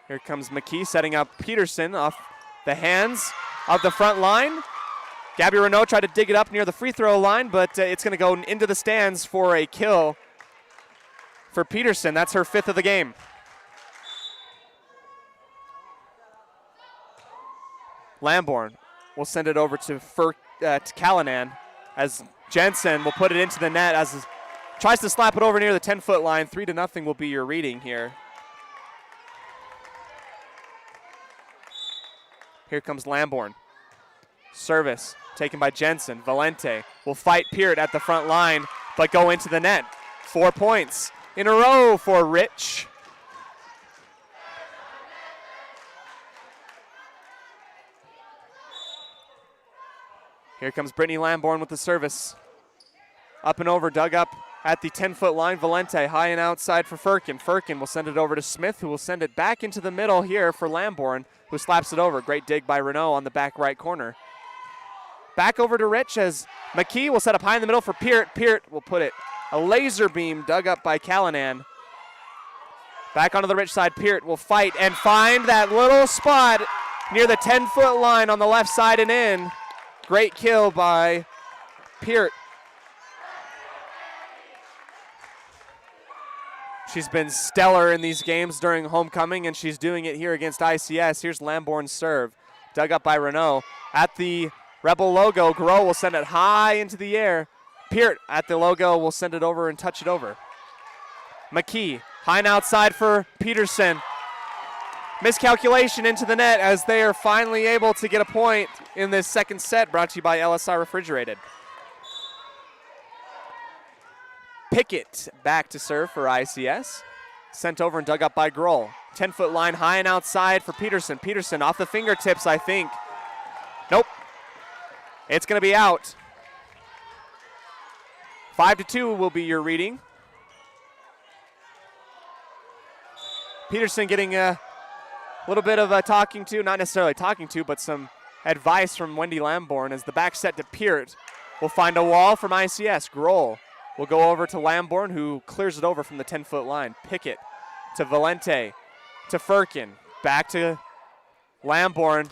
Here comes McKee setting up Peterson off the hands of the front line. Gabby Renault tried to dig it up near the free throw line, but it's going to go into the stands for a kill for Peterson. That's her 5th of the game. Lamborn will send it over to Callanan as Jensen will put it into the net as tries to slap it over near the 10-foot line. 3-0 will be your reading here. Here comes Lamborn. Service taken by Jensen. Valente will fight Peart at the front line, but go into the net. 4 points in a row for Rich. Here comes Brittany Lamborn with the service. Up and over, dug up at the 10-foot line. Valente high and outside for Firkin. Firkin will send it over to Smith, who will send it back into the middle here for Lamborn, who slaps it over. Great dig by Renault on the back right corner. Back over to Rich as McKee will set up high in the middle for Peart. Peart will put it. A laser beam dug up by Callanan. Back onto the Rich side. Peart will fight and find that little spot near the 10-foot line on the left side and in. Great kill by Peart. She's been stellar in these games during homecoming, and she's doing it here against ICS. Here's Lamborn's serve. Dug up by Renault. At the Rebel logo, Groh will send it high into the air. Peart at the logo will send it over and touch it over. McKee, high and outside for Peterson. Miscalculation into the net as they are finally able to get a point in this second set, brought to you by LSR Refrigerated. Pickett back to serve for ICS. Sent over and dug up by Grohl. 10-foot line high and outside for Peterson. Peterson off the fingertips, I think. Nope. It's going to be out. 5-2 will be your reading. Peterson getting a little bit of a talking to, not necessarily talking to, but some advice from Wendy Lamborn as the back set to Peart will find a wall from ICS. Grohl will go over to Lamborn, who clears it over from the 10-foot line. Pickett to Valente to Firkin. Back to Lamborn.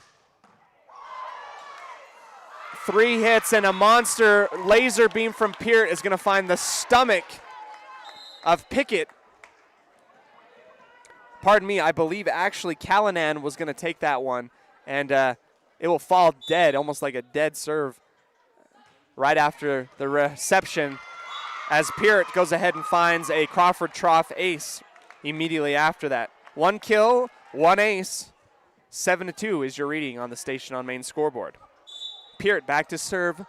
3 hits and a monster laser beam from Peart is going to find the stomach of Pickett. Pardon me, I believe actually Callanan was going to take that one, and it will fall dead, almost like a dead serve right after the reception, as Peart goes ahead and finds a Crawford Trough ace immediately after that. 1 kill, 1 ace. 7-2 is your reading on the Station on Main scoreboard. Peart back to serve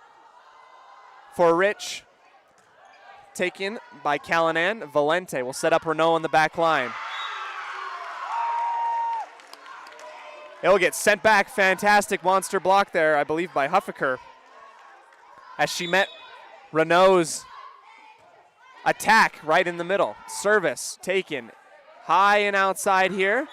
for Rich. Taken by Callanan. Valente will set up Renault on the back line. It will get sent back. Fantastic monster block there, I believe, by Huffaker, as she met Renault's attack right in the middle. Service taken high and outside here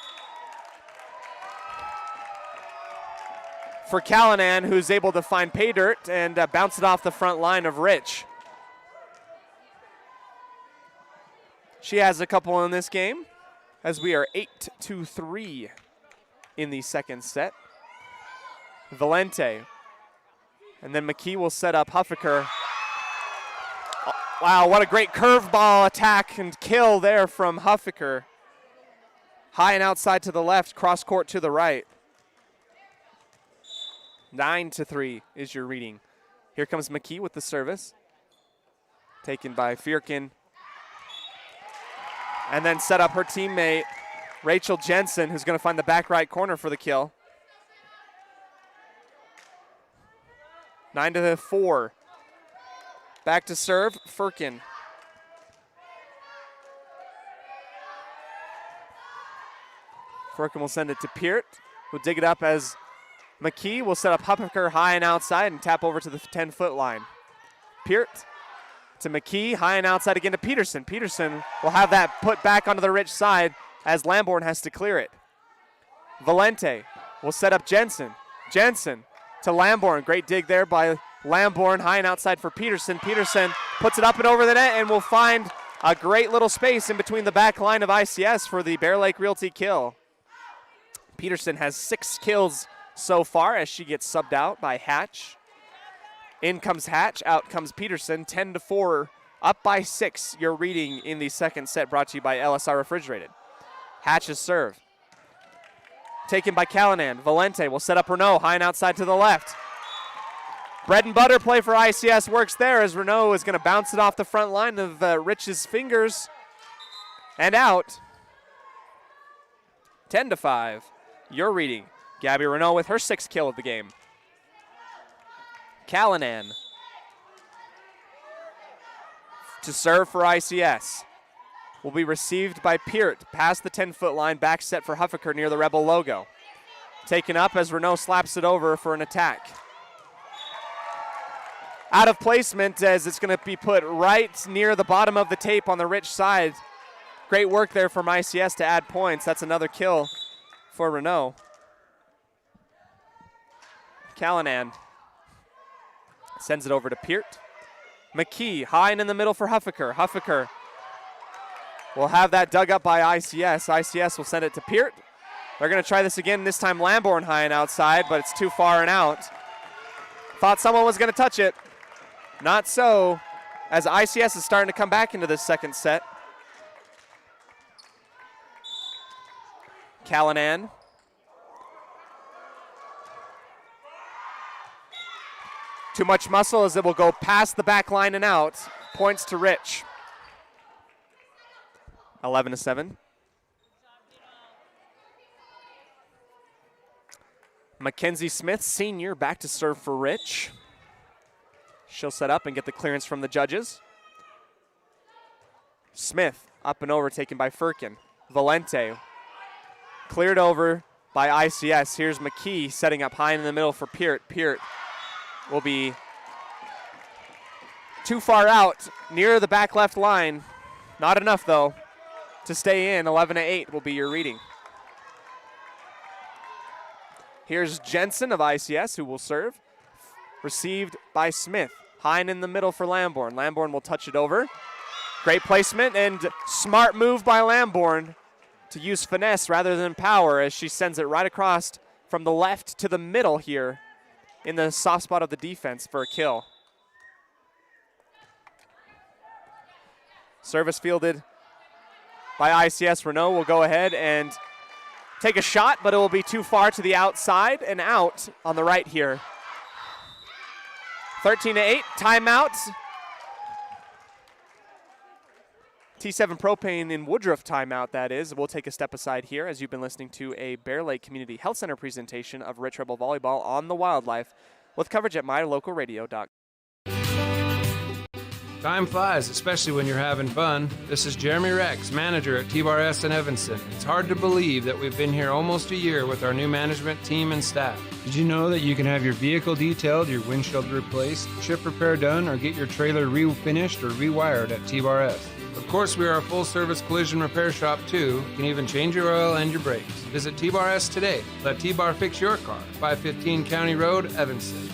for Callanan, who's able to find pay dirt and bounce it off the front line of Rich. She has a couple in this game, as we are 8-3 in the second set. Valente And then McKee will set up Huffaker. Oh, wow, what a great curveball attack and kill there from Huffaker. High and outside to the left, cross court to the right. 9-3 is your reading. Here comes McKee with the service. Taken by Fierkin. And then set up her teammate, Rachel Jensen, who's going to find the back right corner for the kill. 9-4. Back to serve, Fierkin. Fierkin will send it to Peart, who'll dig it up as McKee will set up Huffaker high and outside and tap over to the 10-foot line. Peart to McKee, high and outside again to Peterson. Peterson will have that put back onto the Rich side as Lamborn has to clear it. Valente will set up Jensen. Jensen to Lamborn. Great dig there by Lamborn, high and outside for Peterson. Peterson puts it up and over the net and will find a great little space in between the back line of ICS for the Bear Lake Realty kill. Peterson has 6 kills so far as she gets subbed out by Hatch. In comes Hatch, out comes Peterson. 10-4, up by 6. Your reading in the second set brought to you by LSR Refrigerated. Hatch's serve. Taken by Callanan. Valente will set up Renault, high and outside to the left. Bread and butter play for ICS works there as Renault is going to bounce it off the front line of Rich's fingers and out. 10-5. Your reading. Gabby Renault with her 6th kill of the game. Callanan to serve for ICS. Will be received by Peart past the 10-foot line, back set for Huffaker near the Rebel logo. Taken up as Renault slaps it over for an attack. Out of placement as it's going to be put right near the bottom of the tape on the Rich side. Great work there from ICS to add points. That's another kill for Renault. Callanan sends it over to Peart. McKee high and in the middle for Huffaker. Huffaker will have that dug up by ICS. ICS will send it to Peart. They're going to try this again, this time Lamborn high and outside, but it's too far and out. Thought someone was going to touch it. Not so, as ICS is starting to come back into this second set. Callanan. Too much muscle as it will go past the back line and out. Points to Rich. 11-7. Mackenzie Smith, senior, back to serve for Rich. She'll set up and get the clearance from the judges. Smith up and over, taken by Fierkin. Valente cleared over by ICS. Here's McKee setting up high in the middle for Peart. Peart will be too far out near the back left line. Not enough, though, to stay in. 11-8 will be your reading. Here's Jensen of ICS who will serve. Received by Smith. High and in the middle for Lamborn. Lamborn will touch it over. Great placement and smart move by Lamborn to use finesse rather than power as she sends it right across from the left to the middle here in the soft spot of the defense for a kill. Service fielded by ICS. Renault will go ahead and take a shot, but it will be too far to the outside and out on the right here. 13-8, timeout. T7 Propane in Woodruff timeout, that is. We'll take a step aside here as you've been listening to a Bear Lake Community Health Center presentation of Rich Rebel Volleyball on the Wildlife with coverage at mylocalradio.com. Time flies, especially when you're having fun. This is Jeremy Rex, manager at T-Bar S in Evanston. It's hard to believe that we've been here almost a year with our new management team and staff. Did you know that you can have your vehicle detailed, your windshield replaced, chip repair done, or get your trailer refinished or rewired at T-Bar S? Of course, we are a full-service collision repair shop, too. You can even change your oil and your brakes. Visit T-Bar S today. Let T-Bar fix your car. 515 County Road, Evanston.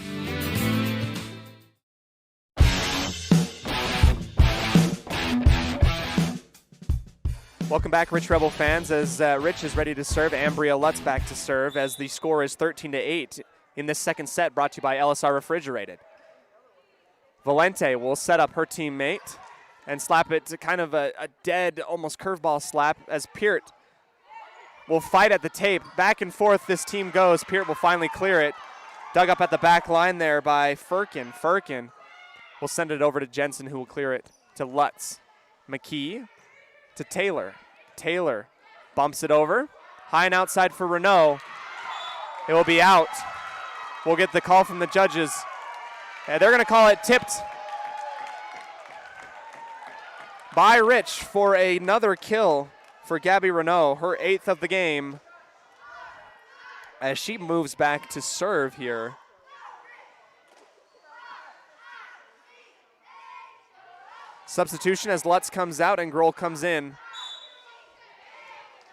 Welcome back, Rich Rebel fans, as Rich is ready to serve. Ambria Lutz back to serve as the score is 13-8 in this second set, brought to you by LSR Refrigerated. Valente will set up her teammate and slap it to kind of a dead, almost curveball slap as Peart will fight at the tape. Back and forth this team goes. Peart will finally clear it. Dug up at the back line there by Firkin. Firkin will send it over to Jensen, who will clear it to Lutz. McKee to Taylor. Taylor bumps it over. High and outside for Renault. It will be out. We'll get the call from the judges. And they're going to call it tipped by Rich for another kill for Gabby Renault, her 8th of the game, as she moves back to serve here. Substitution as Lutz comes out and Grohl comes in.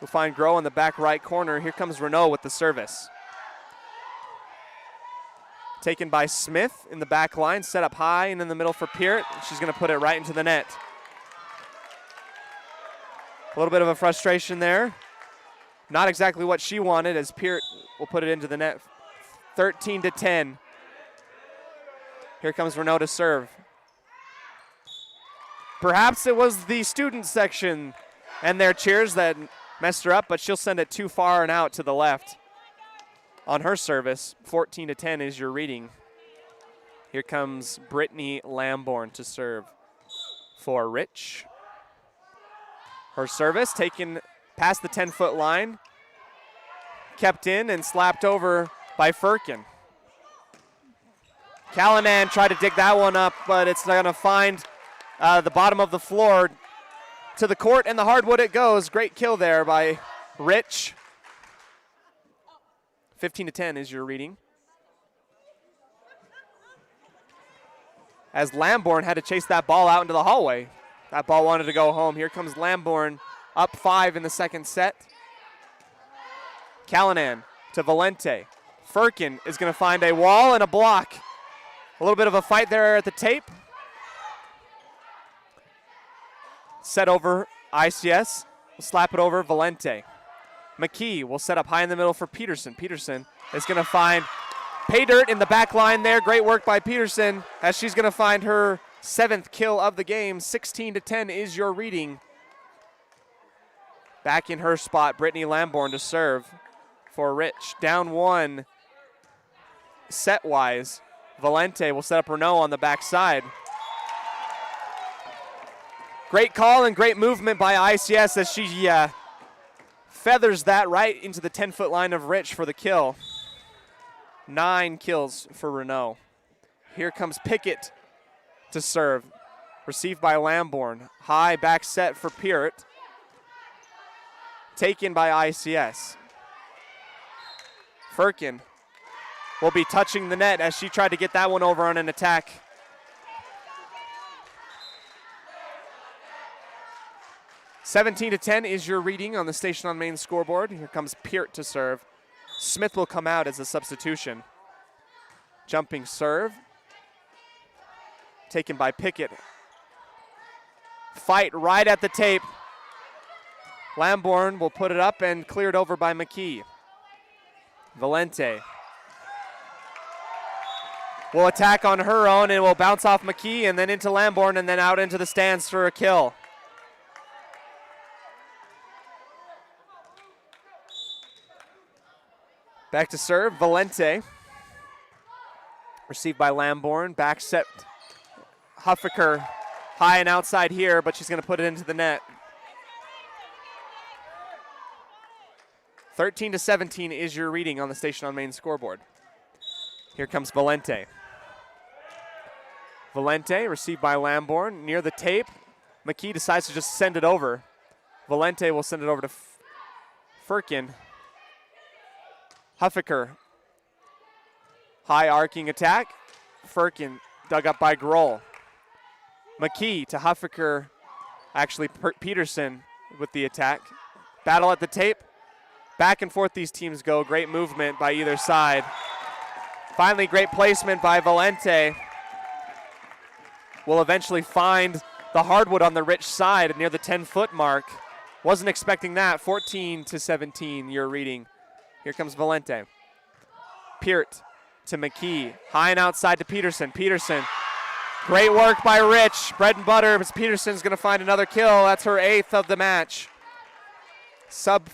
We'll find Grohl in the back right corner. Here comes Renault with the service. Taken by Smith in the back line, set up high and in the middle for Peart. She's going to put it right into the net. A little bit of a frustration there. Not exactly what she wanted, as Peart will put it into the net. 13-10. Here comes Renault to serve. Perhaps it was the student section and their cheers that messed her up, but she'll send it too far and out to the left on her service. 14-10 is your reading. Here comes Brittany Lamborn to serve for Rich. Her service taken past the 10-foot line, kept in and slapped over by Firkin. Callanan tried to dig that one up, but it's going to find the bottom of the floor. To the court and the hardwood it goes. Great kill there by Rich. 15-10 is your reading. As Lamborn had to chase that ball out into the hallway. That ball wanted to go home. Here comes Lamborn, up 5 in the second set. Callanan to Valente. Firkin is going to find a wall and a block. A little bit of a fight there at the tape. Set over ICS. We'll slap it over Valente. McKee will set up high in the middle for Peterson. Peterson is going to find pay dirt in the back line there. Great work by Peterson as she's going to find her 7th kill of the game. 16-10 is your reading. Back in her spot, Brittany Lamborn to serve for Rich. Down 1 set-wise. Valente will set up Renault on the backside. Great call and great movement by ICS as she feathers that right into the 10-foot line of Rich for the kill. 9 kills for Renault. Here comes Pickett to serve. Received by Lamborn. High back set for Peart. Taken by ICS. Firkin will be touching the net as she tried to get that one over on an attack. (17-10) is your reading on the Station on Main scoreboard. Here comes Peart to serve. Smith will come out as a substitution. Jumping serve. Taken by Pickett. Fight right at the tape. Lamborn will put it up and cleared over by McKee. Valente will attack on her own and will bounce off McKee and then into Lamborn and then out into the stands for a kill. Back to serve, Valente. Received by Lamborn, back set. Huffaker high and outside here, but she's going to put it into the net. 13-17 is your reading on the Station on Main scoreboard. Here comes Valente. Valente received by Lamborn near the tape. McKee decides to just send it over. Valente will send it over to Firkin. Huffaker. High arcing attack. Firkin dug up by Grohl. McKee to Huffaker. Actually, Peterson with the attack. Battle at the tape. Back and forth these teams go. Great movement by either side. Finally, great placement by Valente. Will eventually find the hardwood on the Rich side near the 10-foot mark. Wasn't expecting that. 14-17, your reading. Here comes Valente. Peart to McKee. High and outside to Peterson. Peterson. Great work by Rich. Bread and butter, but Peterson's going to find another kill. That's her 8th of the match. Sub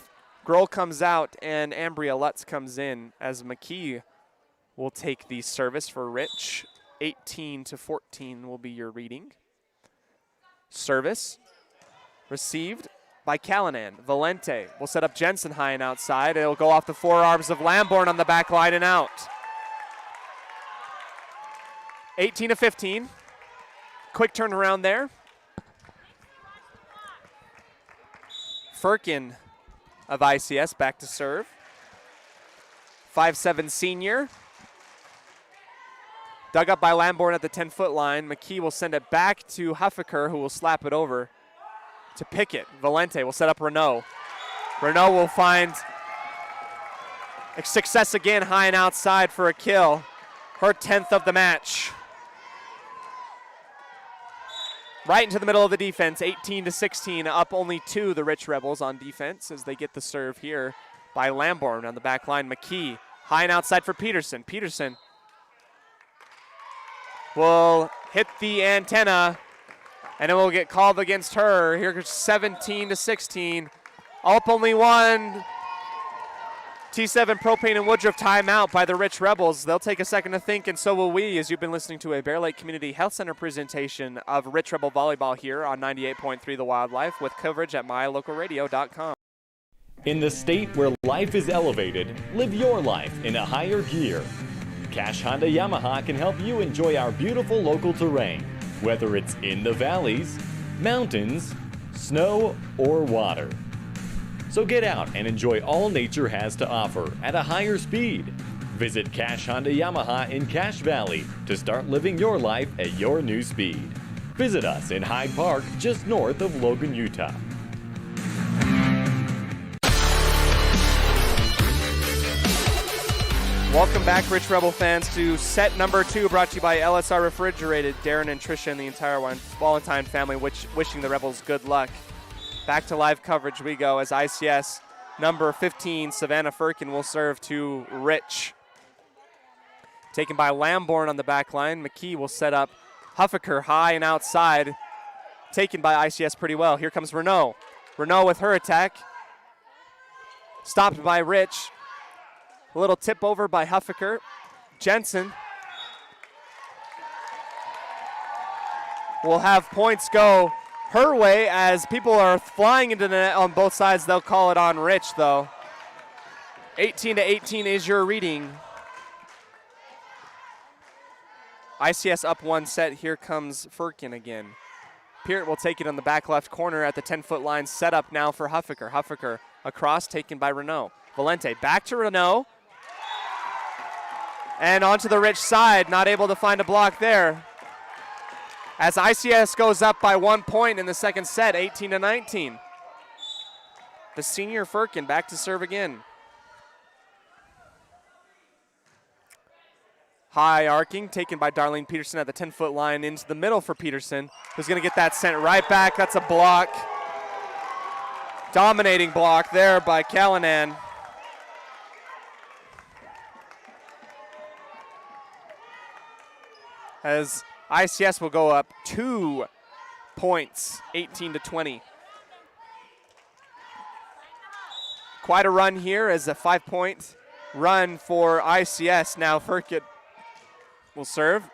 Grohl comes out, and Ambria Lutz comes in as McKee will take the service for Rich. 18-14 will be your reading. Service received by Callanan. Valente will set up Jensen high and outside. It'll go off the forearms of Lamborn on the back line and out. 18-15. Quick turnaround there. Firkin of ICS back to serve. 5'7" senior. Dug up by Lamborn at the 10-foot line. McKee will send it back to Huffaker, who will slap it over to Pickett. Valente will set up Renault. Renault will find success again, high and outside for a kill. Her 10th of the match. Right into the middle of the defense, 18-16, up only 2, the Rich Rebels on defense as they get the serve here by Lamborn on the back line. McKee, high and outside for Peterson. Peterson will hit the antenna, and it will get called against her. Here goes 17-16, up only 1. T7 Propane and Woodruff timeout by the Rich Rebels. They'll take a second to think, and so will we, as you've been listening to a Bear Lake Community Health Center presentation of Rich Rebel Volleyball here on 98.3 The Wildlife with coverage at mylocalradio.com. In the state where life is elevated, live your life in a higher gear. Cash Honda Yamaha can help you enjoy our beautiful local terrain, whether it's in the valleys, mountains, snow, or water. So get out and enjoy all nature has to offer at a higher speed. Visit Cash Honda Yamaha in Cache Valley to start living your life at your new speed. Visit us in Hyde Park, just north of Logan, Utah. Welcome back, Rich Rebel fans, to set number 2, brought to you by LSR Refrigerated. Darren and Tricia and the entire Valentine family wishing the Rebels good luck. Back to live coverage we go as ICS number 15, Savannah Firkin, will serve to Rich. Taken by Lamborn on the back line. McKee will set up Huffaker high and outside. Taken by ICS pretty well. Here comes Renault. Renault with her attack. Stopped by Rich. A little tip over by Huffaker. Jensen will have points go her way as people are flying into the net on both sides. They'll call it on Rich, though. 18-18 is your reading. ICS up 1 set. Here comes Firkin again. Peart will take it on the back left corner at the 10-foot line. Set up now for Huffaker. Huffaker across, taken by Renault. Valente back to Renault. And onto the Rich side. Not able to find a block there. As ICS goes up by 1 point in the second set, 18-19. The senior Firkin back to serve again. High arcing, taken by Darlene Peterson at the 10-foot line into the middle for Peterson, who's going to get that sent right back. That's a block. Dominating block there by Callanan. As ICS will go up 2 points, 18-20. Quite a run here as a 5-point run for ICS. Now Firkin will serve.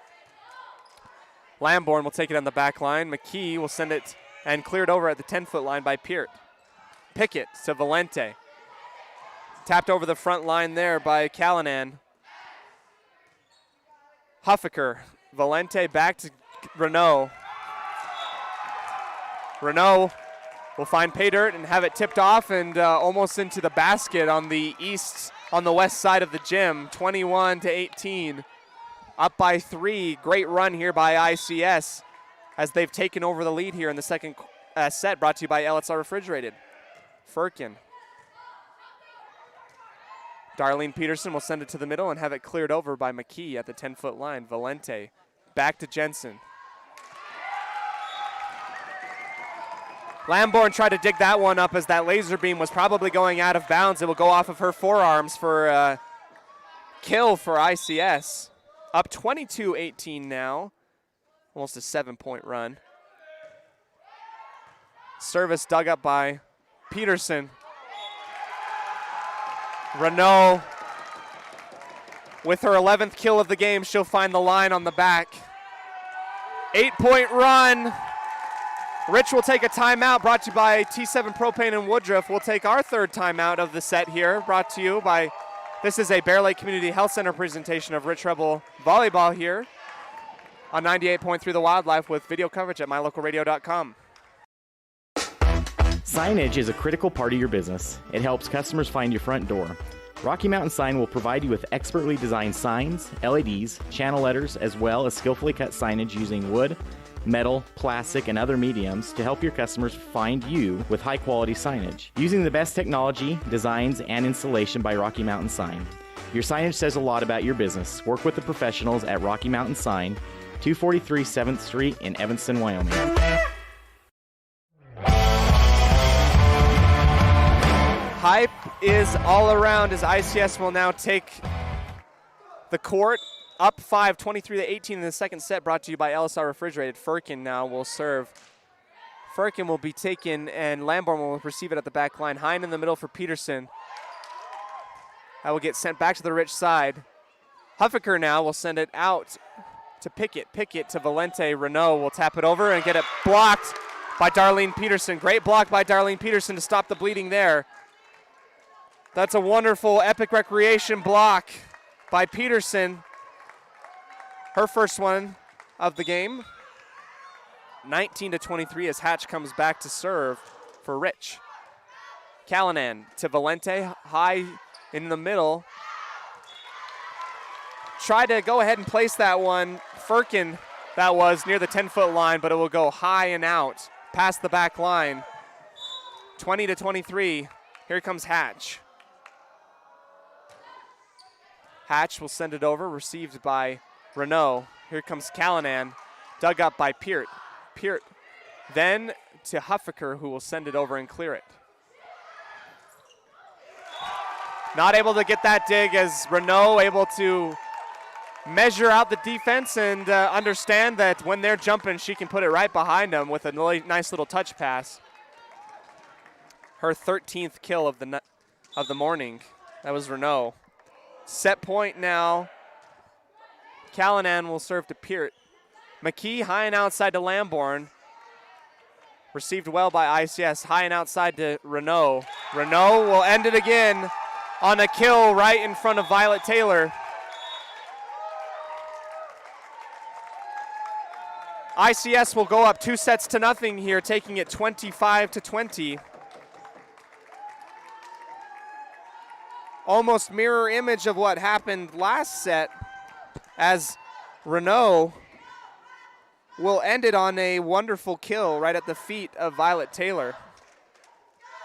Lamborn will take it on the back line. McKee will send it and clear it over at the 10-foot line by Peart. Pickett to Valente. Tapped over the front line there by Callanan. Huffaker. Valente back to Renault. Renault will find pay dirt and have it tipped off and almost into the basket on the west side of the gym. 21-18. Up by 3. Great run here by ICS as they've taken over the lead here in the second set, brought to you by LSR Refrigerated. Firkin. Darlene Peterson will send it to the middle and have it cleared over by McKee at the 10-foot line. Valente back to Jensen. Lamborn tried to dig that one up as that laser beam was probably going out of bounds. It will go off of her forearms for kill for ICS. Up 22-18 now. Almost a 7-point run. Service dug up by Peterson. Renault with her 11th kill of the game. She'll find the line on the back. 8-point run. Rich will take a timeout, brought to you by T7 Propane and Woodruff. We'll take our third timeout of the set here, brought to you by, this is a Bear Lake Community Health Center presentation of Rich Rebel Volleyball here on 98.3 The Wildlife with video coverage at mylocalradio.com. Signage is a critical part of your business. It helps customers find your front door. Rocky Mountain Sign will provide you with expertly designed signs, LEDs, channel letters, as well as skillfully cut signage using wood, metal, plastic, and other mediums to help your customers find you with high-quality signage. Using the best technology, designs, and installation by Rocky Mountain Sign. Your signage says a lot about your business. Work with the professionals at Rocky Mountain Sign, 243 7th Street in Evanston, Wyoming. Hype is all around as ICS will now take the court. Up 5, 23-18 in the second set, brought to you by LSR Refrigerated. Firkin now will serve. Firkin will be taken, and Lamborn will receive it at the back line. Hine in the middle for Peterson. That will get sent back to the Rich side. Huffaker now will send it out to Pickett. Pickett to Valente. Renault will tap it over and get it blocked by Darlene Peterson. Great block by Darlene Peterson to stop the bleeding there. That's a wonderful Epic Recreation block by Peterson. Her first one of the game. 19-23 as Hatch comes back to serve for Rich. Callanan to Valente, high in the middle. Tried to go ahead and place that one. Firkin, that was near the 10-foot line, but it will go high and out past the back line. 20-23. Here comes Hatch. Hatch will send it over, received by Renault. Here comes Callanan, dug up by Peart. Peart then to Huffaker, who will send it over and clear it. Not able to get that dig as Renault able to measure out the defense and understand that when they're jumping, she can put it right behind them with a really nice little touch pass. Her 13th kill of the morning. That was Renault. Set point now. Callanan will serve to Peart. McKee high and outside to Lamborn. Received well by ICS. High and outside to Renault. Renault will end it again on a kill right in front of Violet Taylor. ICS will go up 2-0 here, taking it 25-20. Almost mirror image of what happened last set, as Renault will end it on a wonderful kill right at the feet of Violet Taylor.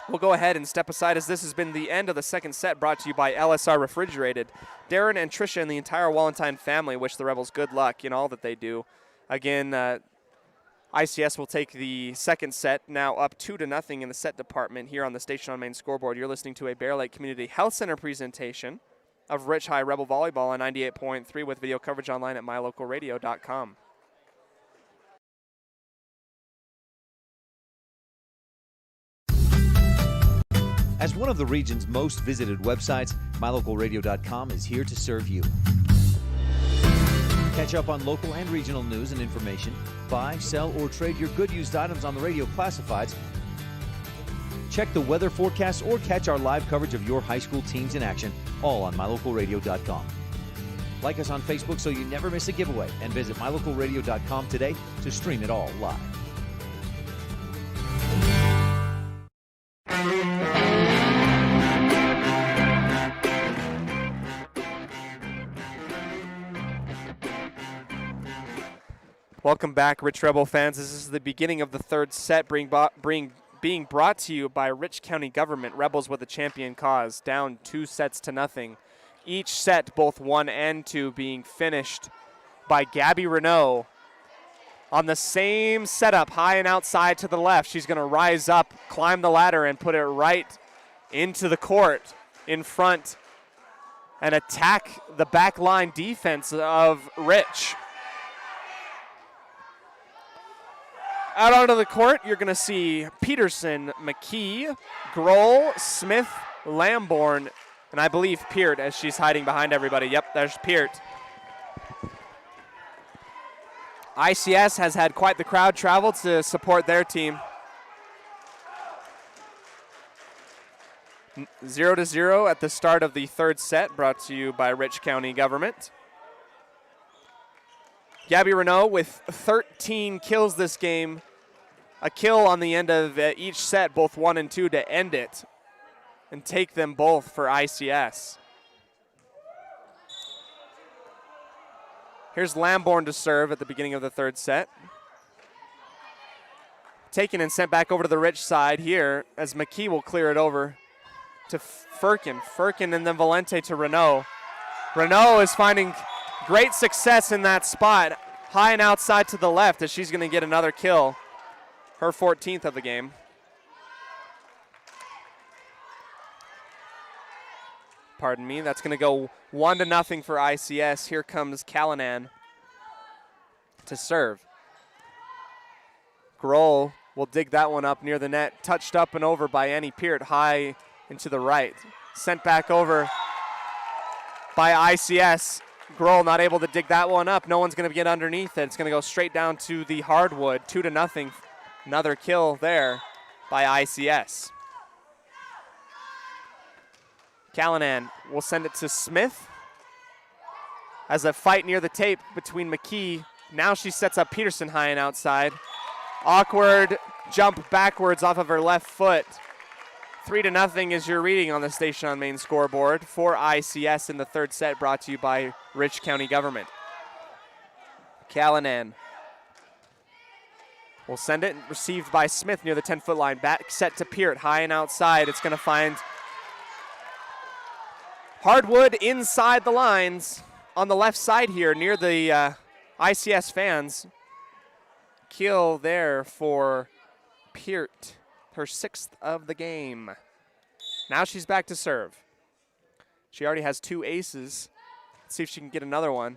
We'll go ahead and step aside as this has been the end of the second set, brought to you by LSR Refrigerated. Darren and Tricia and the entire Wallentine family wish the Rebels good luck in all that they do. Again, ICS will take the second set, now up 2-0 in the set department here on the Station on Main scoreboard. You're listening to a Bear Lake Community Health Center presentation of Rich High Rebel Volleyball on 98.3 with video coverage online at mylocalradio.com. As one of the region's most visited websites, mylocalradio.com is here to serve you. Catch up on local and regional news and information. Buy, sell, or trade your good used items on the radio classifieds. Check the weather forecast or catch our live coverage of your high school teams in action, all on mylocalradio.com. Like us on Facebook so you never miss a giveaway, and visit mylocalradio.com today to stream it all live. Welcome back, Rich Rebel fans. This is the beginning of the third set being brought to you by Rich County Government. Rebels with a champion cause, down 2-0. Each set, both 1 and 2, being finished by Gabby Renault. On the same setup, high and outside to the left. She's going to rise up, climb the ladder, and put it right into the court in front and attack the back line defense of Rich. Out onto the court, you're going to see Peterson, McKee, Grohl, Smith, Lamborn, and I believe Peart as she's hiding behind everybody. Yep, there's Peart. ICS has had quite the crowd travel to support their team. 0-0 at the start of the third set, brought to you by Rich County Government. Gabby Renault with 13 kills this game. A kill on the end of each set, both 1 and 2, to end it and take them both for ICS. Here's Lamborn to serve at the beginning of the third set. Taken and sent back over to the Rich side here as McKee will clear it over to Firkin. Firkin and then Valente to Renault. Renault is finding great success in that spot, high and outside to the left as she's going to get another kill, her 14th of the game. Pardon me, that's going to go 1-0 for ICS. Here comes Callanan to serve. Grohl will dig that one up near the net, touched up and over by Annie Peart, high and to the right. Sent back over by ICS. Grohl not able to dig that one up. No one's going to get underneath it. It's going to go straight down to the hardwood, 2-0. Another kill there by ICS. Callanan will send it to Smith. As a fight near the tape between McKee. Now she sets up Peterson high and outside. Awkward jump backwards off of her left foot. 3-0 is your reading on the Station on Main scoreboard for ICS in the third set, brought to you by Rich County Government. Callanan will send it, received by Smith near the 10-foot line. Back set to Peart, high and outside. It's going to find hardwood inside the lines on the left side here near the ICS fans. Kill there for Peart, her 6th of the game. Now she's back to serve. She already has 2 aces. Let's see if she can get another one.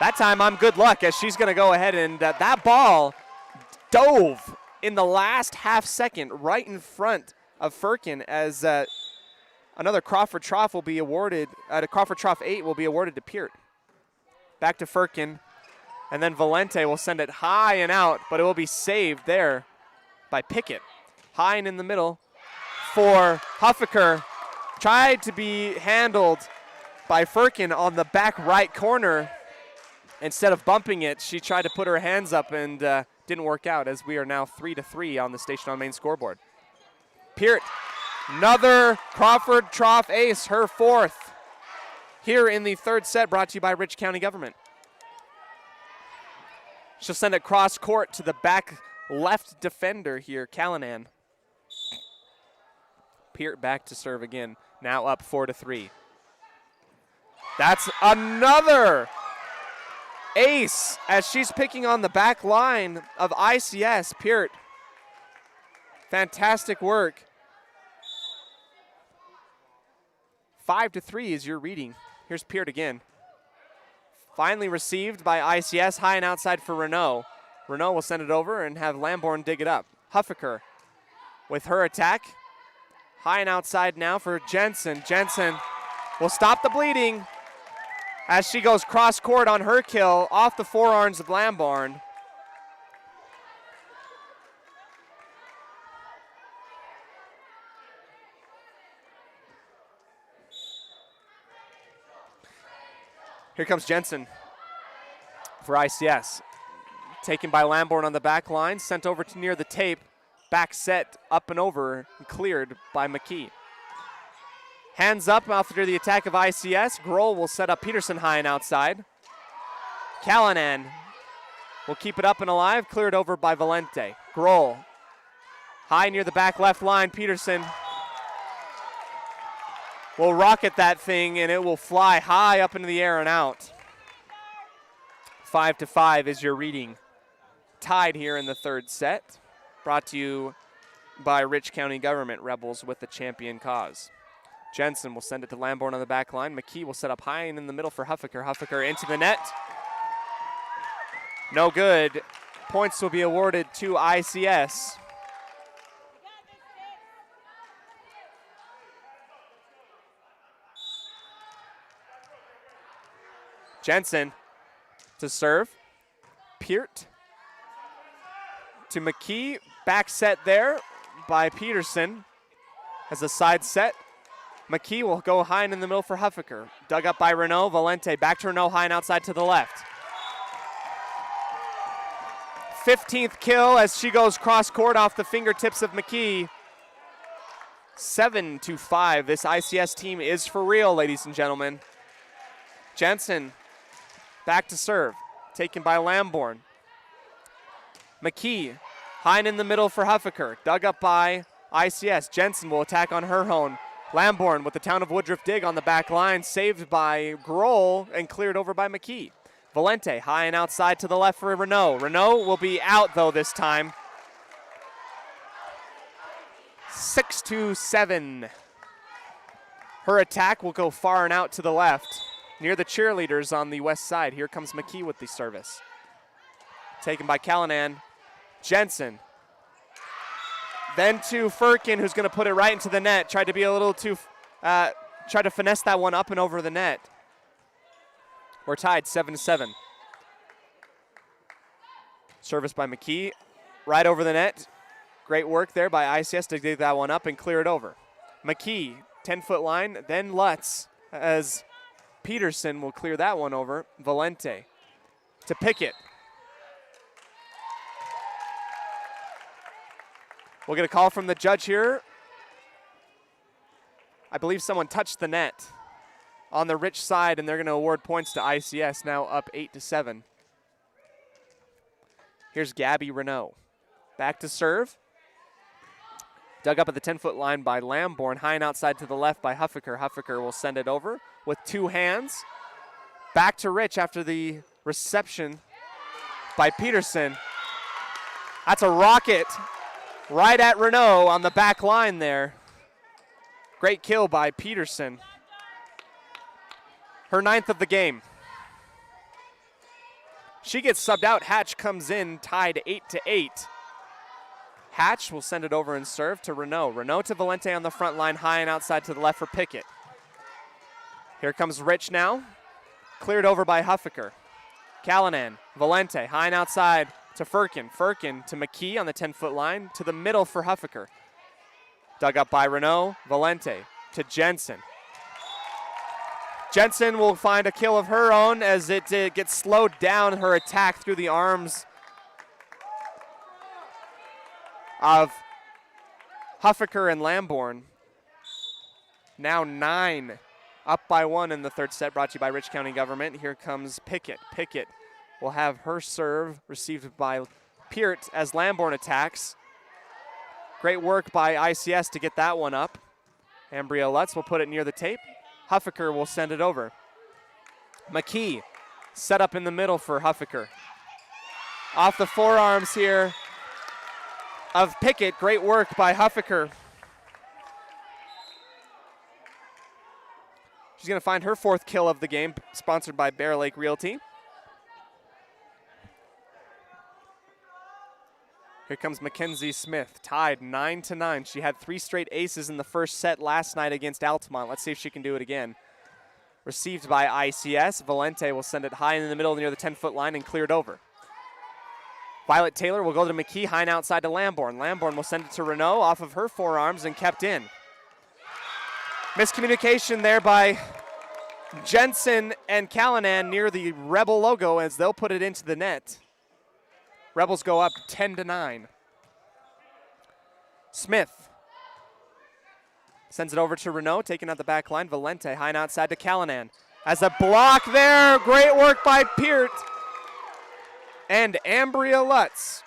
That time I'm good luck as she's going to go ahead and that ball dove in the last half second right in front of Firkin as another Crawford Trough will be awarded, Crawford Trough 8 will be awarded to Peart. Back to Firkin, and then Valente will send it high and out, but it will be saved there by Pickett. High and in the middle for Huffaker. Tried to be handled by Firkin on the back right corner. Instead of bumping it, she tried to put her hands up and didn't work out, as we are now 3-3 on the Station on Main scoreboard. Peart, another Crawford Trough ace, her 4th. Here in the third set, brought to you by Rich County Government. She'll send it cross court to the back left defender here, Callanan. Peart back to serve again, now up 4-3. That's another ace as she's picking on the back line of ICS. Peart, fantastic work. 5-3 is your reading. Here's Peart again. Finally received by ICS, high and outside for Renault. Renault will send it over and have Lamborn dig it up. Huffaker with her attack. High and outside now for Jensen. Jensen will stop the bleeding as she goes cross court on her kill off the forearms of Lamborn. Here comes Jensen for ICS. Taken by Lamborn on the back line, sent over to near the tape. Back set, up and over, and cleared by McKee. Hands up after the attack of ICS. Grohl will set up Peterson high and outside. Callanan will keep it up and alive, cleared over by Valente. Grohl, high near the back left line. Peterson will rocket that thing, and it will fly high up into the air and out. 5-5 is your reading. Tied here in the third set. Brought to you by Rich County Government, Rebels with the champion cause. Jensen will send it to Lamborn on the back line. McKee will set up high and in the middle for Huffaker. Huffaker into the net. No good. Points will be awarded to ICS. Jensen to serve. Peart to McKee. Back set there by Peterson as a side set. McKee will go high and in the middle for Huffaker. Dug up by Renault. Valente back to Renault, high and outside to the left. 15th kill as she goes cross court off the fingertips of McKee. 7-5. This ICS team is for real, ladies and gentlemen. Jensen back to serve. Taken by Lamborn. McKee high and in the middle for Huffaker. Dug up by ICS. Jensen will attack on her own. Lamborn with the Town of Woodruff dig on the back line. Saved by Grohl and cleared over by McKee. Valente high and outside to the left for Renault. Renault will be out though this time. 6-7. Her attack will go far and out to the left. Near the cheerleaders on the west side. Here comes McKee with the service. Taken by Callanan. Jensen. Then to Firkin, who's going to put it right into the net. Tried to be a little too, tried to finesse that one up and over the net. We're tied 7-7. Service by McKee. Right over the net. Great work there by ICS to dig that one up and clear it over. McKee, 10-foot line, then Lutz as Peterson will clear that one over. Valente to Pickett. We'll get a call from the judge here. I believe someone touched the net on the Rich side, and they're going to award points to ICS, now up 8-7. Here's Gabby Renault. Back to serve. Dug up at the 10-foot line by Lamborn, high and outside to the left by Huffaker. Huffaker will send it over with two hands. Back to Rich after the reception by Peterson. That's a rocket right at Renault on the back line there. Great kill by Peterson. Her 9th of the game. She gets subbed out. Hatch comes in, tied 8-8. Hatch will send it over and serve to Renault. Renault to Valente on the front line, high and outside to the left for Pickett. Here comes Rich now. Cleared over by Huffaker. Callanan, Valente, high and outside to Firkin. Firkin to McKee on the 10-foot line, to the middle for Huffaker. Dug up by Renault. Valente to Jensen. Jensen will find a kill of her own as it gets slowed down, her attack through the arms of Huffaker and Lamborn. Now 9, up by 1 in the third set, brought to you by Rich County Government. Here comes Pickett. Pickett will have her serve received by Peart as Lamborn attacks. Great work by ICS to get that one up. Ambria Lutz will put it near the tape. Huffaker will send it over. McKee set up in the middle for Huffaker. Off the forearms here of Pickett. Great work by Huffaker. She's going to find her 4th kill of the game, sponsored by Bear Lake Realty. Here comes Mackenzie Smith, tied 9-9. She had 3 straight aces in the first set last night against Altamont. Let's see if she can do it again. Received by ICS. Valente will send it high in the middle near the 10-foot line and cleared over. Violet Taylor will go to McKee, high and outside to Lamborn. Lamborn will send it to Renault off of her forearms and kept in. Miscommunication there by Jensen and Callanan near the Rebel logo as they'll put it into the net. Rebels go up 10-9. Smith sends it over to Renault, taking out the back line. Valente high and outside to Callanan. As a block there, great work by Peart and Ambria Lutz.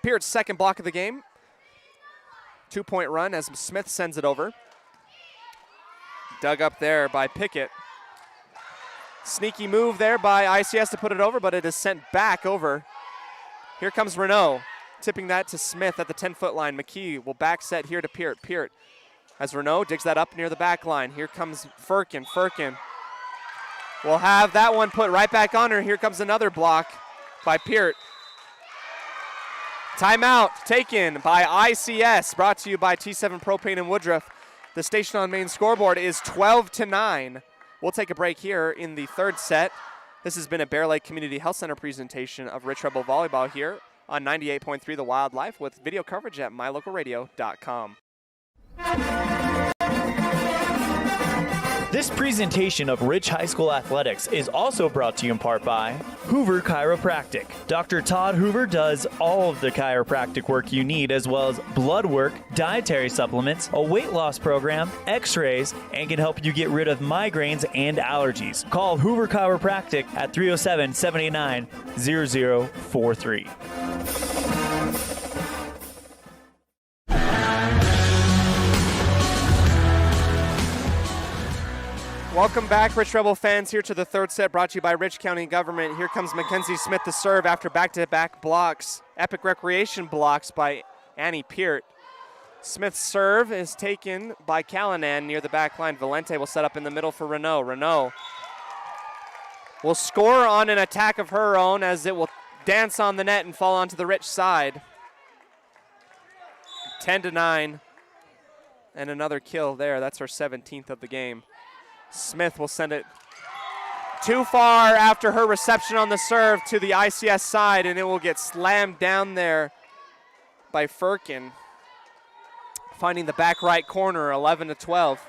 Peart's second block of the game. 2-point run as Smith sends it over. Dug up there by Pickett. Sneaky move there by ICS to put it over, but it is sent back over. Here comes Renault. tipping that to Smith at the 10-foot line. McKee will back set here to Peart. Peart, as Renault digs that up near the back line. Here comes Firkin. Firkin will have that one put right back on her. Here comes another block by Peart. Timeout taken by ICS, brought to you by T7 Propane in Woodruff. The Station on Main scoreboard is 12-9. We'll take a break here in the third set. This has been a Bear Lake Community Health Center presentation of Rich Rebel Volleyball here on 98.3 The Wildlife with video coverage at mylocalradio.com. This presentation of Rich High School Athletics is also brought to you in part by Hoover Chiropractic. Dr. Todd Hoover does all of the chiropractic work you need, as well as blood work, dietary supplements, a weight loss program, x-rays, and can help you get rid of migraines and allergies. Call Hoover Chiropractic at 307-789-0043. Welcome back, Rich Rebel fans, here to the third set brought to you by Rich County Government. Here comes Mackenzie Smith to serve after back-to-back blocks. Epic Recreation blocks by Annie Peart. Smith's serve is taken by Callanan near the back line. Valente will set up in the middle for Renault. Renault will score on an attack of her own as it will dance on the net and fall onto the Rich side. 10-9. And another kill there. That's her 17th of the game. Smith will send it too far after her reception on the serve to the ICS side, and it will get slammed down there by Firkin. Finding the back right corner, 11-12.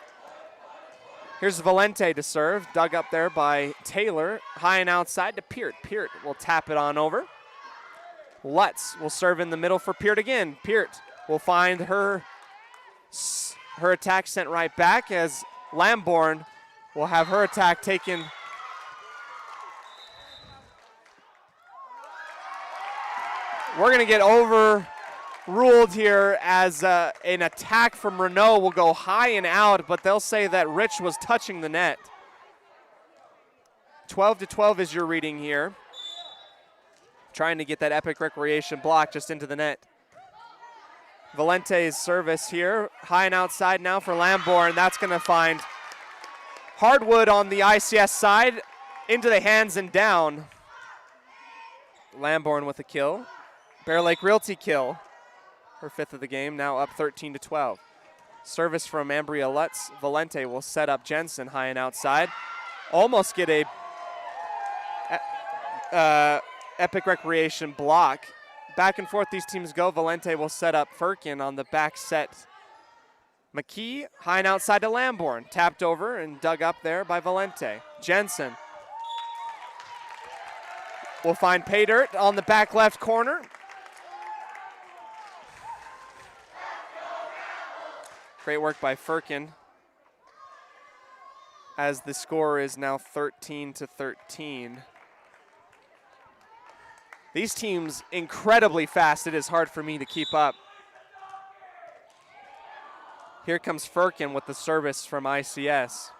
Here's Valente to serve, dug up there by Taylor, high and outside to Peart. Peart will tap it on over. Lutz will serve in the middle for Peart again. Peart will find her attack sent right back as Lamborn will have her attack taken. We're going to get overruled here as an attack from Renault will go high and out, but they'll say that Rich was touching the net. 12-12 is your reading here. Trying to get that Epic Recreation block just into the net. Valente's service here, high and outside now for Lamborn. That's going to find hardwood on the ICS side, into the hands and down. Lamborn with a kill. Bear Lake Realty kill. Her 5th of the game, now up 13-12. Service from Ambria Lutz. Valente will set up Jensen high and outside. Almost get a Epic Recreation block. Back and forth these teams go. Valente will set up Firkin on the back set. McKee, high and outside to Lamborn. Tapped over and dug up there by Valente. Jensen will find pay dirt on the back left corner. Great work by Firkin as the score is now 13-13. These teams incredibly fast. It is hard for me to keep up. Here comes Firkin with the service from ICS.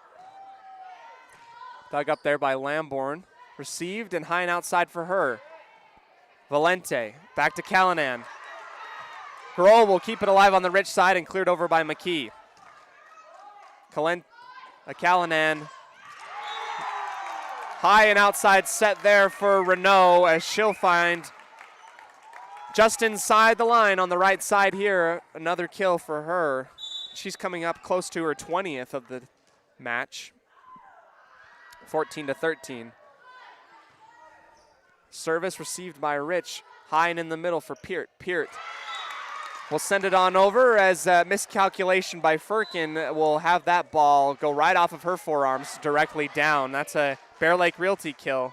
Dug up there by Lamborn. Received and high and outside for her. Valente, back to Callanan. Grohl will keep it alive on the Rich side and cleared over by McKee. Callanan. High and outside set there for Renault as she'll find just inside the line on the right side here. Another kill for her. She's coming up close to her 20th of the match. 14-13. Service received by Rich. High and in the middle for Peart. Peart will send it on over as miscalculation by Firkin will have that ball go right off of her forearms directly down. That's a Bear Lake Realty kill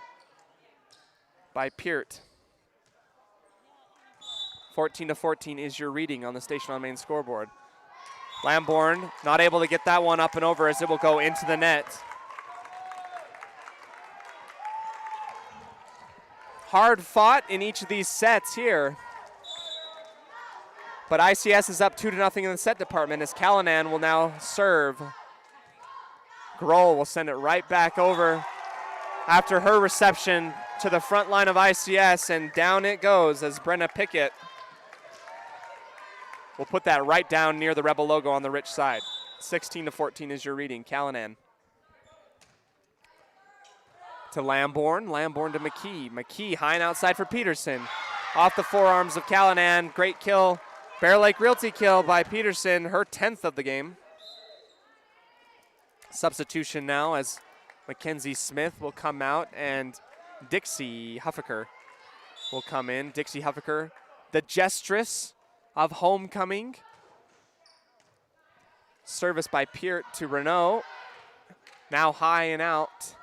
by Peart. 14-14 is your reading on the Station on Main scoreboard. Lamborn not able to get that one up and over as it will go into the net. Hard fought in each of these sets here. But ICS is up 2-0 in the set department as Callanan will now serve. Grohl will send it right back over after her reception to the front line of ICS, and down it goes as Brenna Pickett We'll put that right down near the Rebel logo on the Rich side. 16-14 is your reading. Callanan to Lamborn. Lamborn to McKee. McKee high and outside for Peterson. Off the forearms of Callanan. Great kill. Bear Lake Realty kill by Peterson. Her 10th of the game. Substitution now as Mackenzie Smith will come out and Dixie Huffaker will come in. Dixie Huffaker, the gestress of homecoming. Service by Peart to Renault. Now high and out.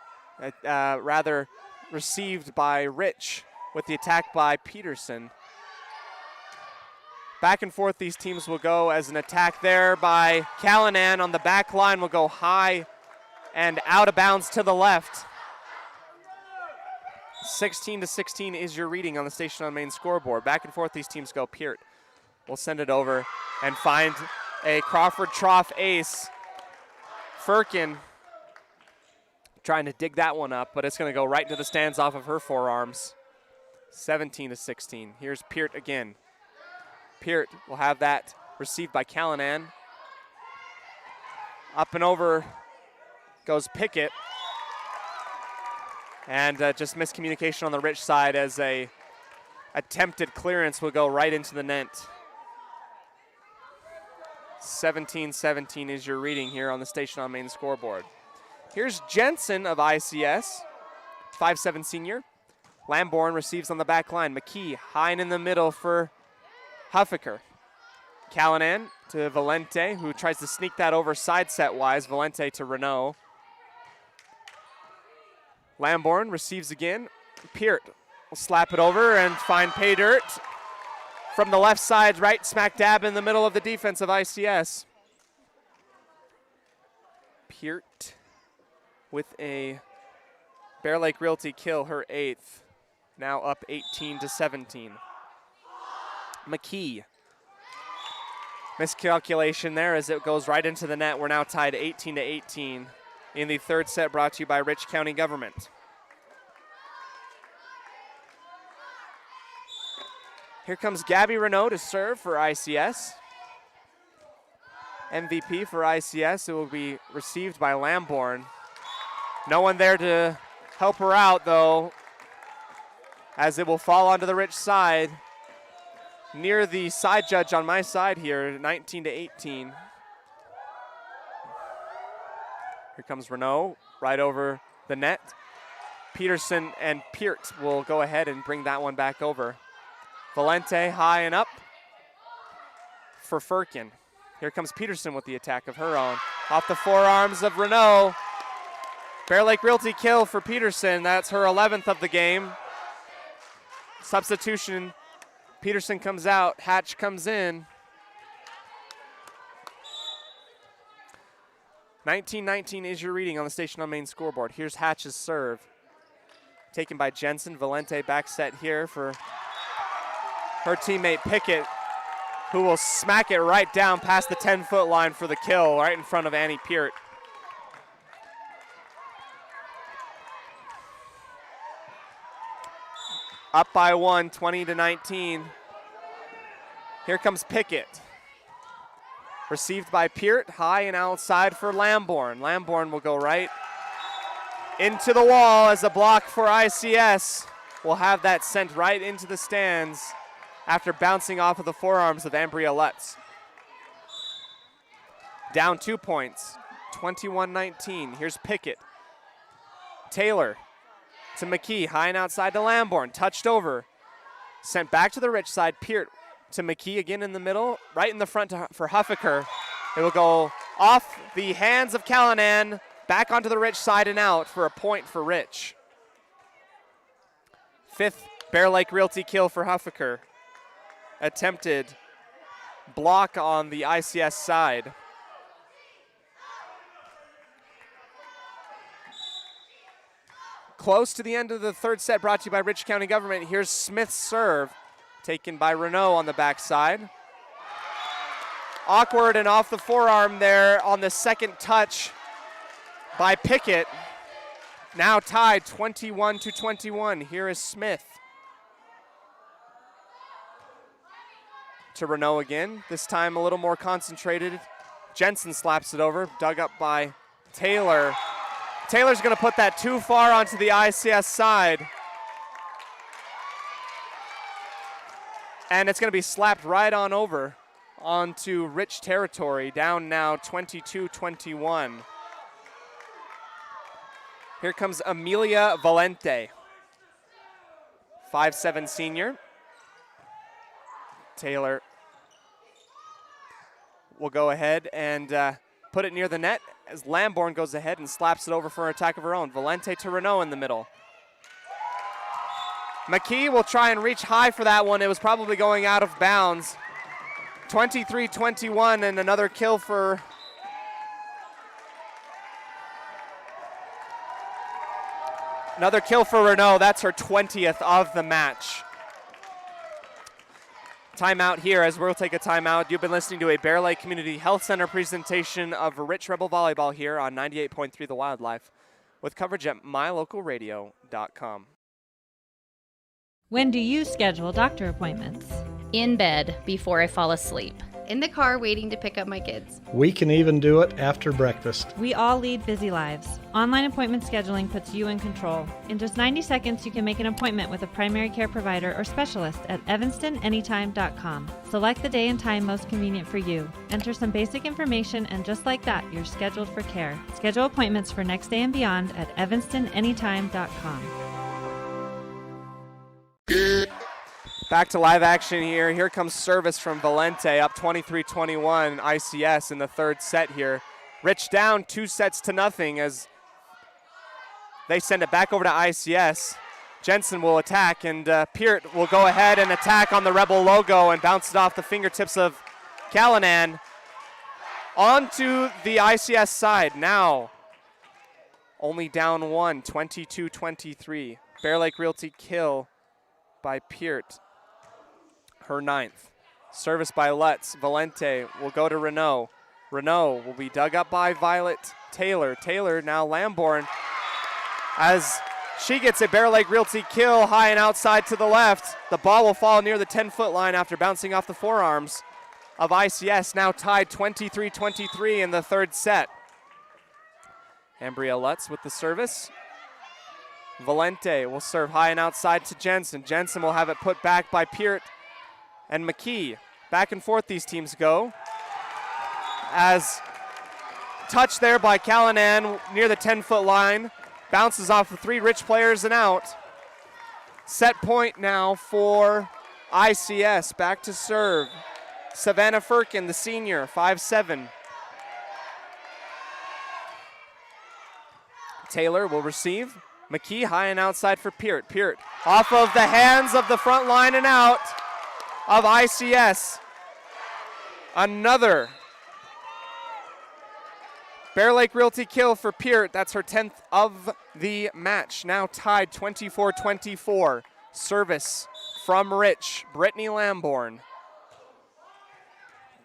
Rather received by Rich with the attack by Peterson. Back and forth these teams will go as an attack there by Callanan on the back line will go high and out of bounds to the left. 16-16 is your reading on the Station on Main scoreboard. Back and forth these teams go. Peart will send it over and find a Crawford Trough ace. Firkin trying to dig that one up, but it's going to go right into the stands off of her forearms. 17-16. Here's Peart again. Peart will have that received by Callanan. Up and over goes Pickett. And just miscommunication on the Rich side as a attempted clearance will go right into the net. 17-17 is your reading here on the Station on Main scoreboard. Here's Jensen of ICS, 5'7" senior. Lamborn receives on the back line. McKee high and in the middle for Huffaker. Callanan to Valente, who tries to sneak that over side set wise. Valente to Renault. Lamborn receives again. Peart will slap it over and find pay dirt from the left side, right smack dab in the middle of the defense of ICS. Peart with a Bear Lake Realty kill, her 8th. Now up 18-17. McKee. Miscalculation there as it goes right into the net. We're now tied 18-18 in the third set, brought to you by Rich County Government. Here comes Gabby Renault to serve for ICS. MVP for ICS. It will be received by Lamborn. No one there to help her out, though, as it will fall onto the Rich side. Near the side judge on my side here, 19-18. Here comes Renault right over the net. Peterson and Peart will go ahead and bring that one back over. Valente high and up for Firkin. Here comes Peterson with the attack of her own. Off the forearms of Renault. Bear Lake Realty kill for Peterson. That's her 11th of the game. Substitution. Peterson comes out. Hatch comes in. 19-19 is your reading on the Station on Main scoreboard. Here's Hatch's serve. Taken by Jensen. Valente back set here for her teammate Pickett, who will smack it right down past the 10-foot line for the kill, right in front of Annie Peart. Up by 1, 20-19. Here comes Pickett. Received by Peart, high and outside for Lamborn. Lamborn will go right into the wall as a block for ICS. We'll have that sent right into the stands after bouncing off of the forearms of Ambria Lutz. Down 2 points, 21-19. Here's Pickett. Taylor to McKee, high and outside to Lamborn, touched over. Sent back to the Rich side, Peart to McKee again in the middle, right in the front for Huffaker. It will go off the hands of Callanan, back onto the Rich side and out for a point for Rich. 5th Bear Lake Realty kill for Huffaker. Attempted block on the ICS side. Close to the end of the third set, brought to you by Rich County Government. Here's Smith's serve, taken by Renault on the backside. Awkward and off the forearm there on the second touch by Pickett. Now tied 21-21. Here is Smith. to Renault again. This time a little more concentrated. Jensen slaps it over, dug up by Taylor. Taylor's going to put that too far onto the ICS side. And it's going to be slapped right on over onto Rich territory, down now 22-21. Here comes Amelia Valente, 5'7" senior. Taylor will go ahead and put it near the net as Lamborn goes ahead and slaps it over for an attack of her own. Valente to Renault in the middle. McKee will try and reach high for that one. It was probably going out of bounds. 23-21 and another kill for Renault. That's her 20th of the match. Timeout here as we'll take a timeout. You've been listening to a Bear Lake Community Health Center presentation of Rich Rebel Volleyball here on 98.3 The Wildlife with coverage at mylocalradio.com. When do you schedule doctor appointments? In bed before I fall asleep. In the car waiting to pick up my kids. We can even do it after breakfast. We all lead busy lives. Online appointment scheduling puts you in control. In just 90 seconds, you can make an appointment with a primary care provider or specialist at evanstonanytime.com. Select the day and time most convenient for you. Enter some basic information, and just like that, you're scheduled for care. Schedule appointments for next day and beyond at evanstonanytime.com. Back to live action here. Here comes service from Valente, up 23-21 ICS in the third set here. Rich down 2-0 as they send it back over to ICS. Jensen will attack, and Peart will go ahead and attack on the Rebel logo and bounce it off the fingertips of Callanan onto the ICS side. Now only down 1, 22-23. Bear Lake Realty kill by Peart, her 9th. Service by Lutz. Valente will go to Renault. Renault will be dug up by Violet Taylor. Taylor now Lamborn as she gets a Bear Lake Realty kill high and outside to the left. The ball will fall near the 10-foot line after bouncing off the forearms of ICS, now tied 23-23 in the third set. Ambria Lutz with the service. Valente will serve high and outside to Jensen. Jensen will have it put back by Peart and McKee. Back and forth these teams go. As touch there by Callanan near the 10-foot line. Bounces off the 3 Rich players and out. Set point now for ICS. Back to serve. Savannah Firkin, the senior, 5'7". Taylor will receive. McKee high and outside for Peart. Peart off of the hands of the front line and out of ICS. Another Bear Lake Realty kill for Peart. That's her 10th of the match. Now tied 24-24. Service from Rich. Brittany Lamborn.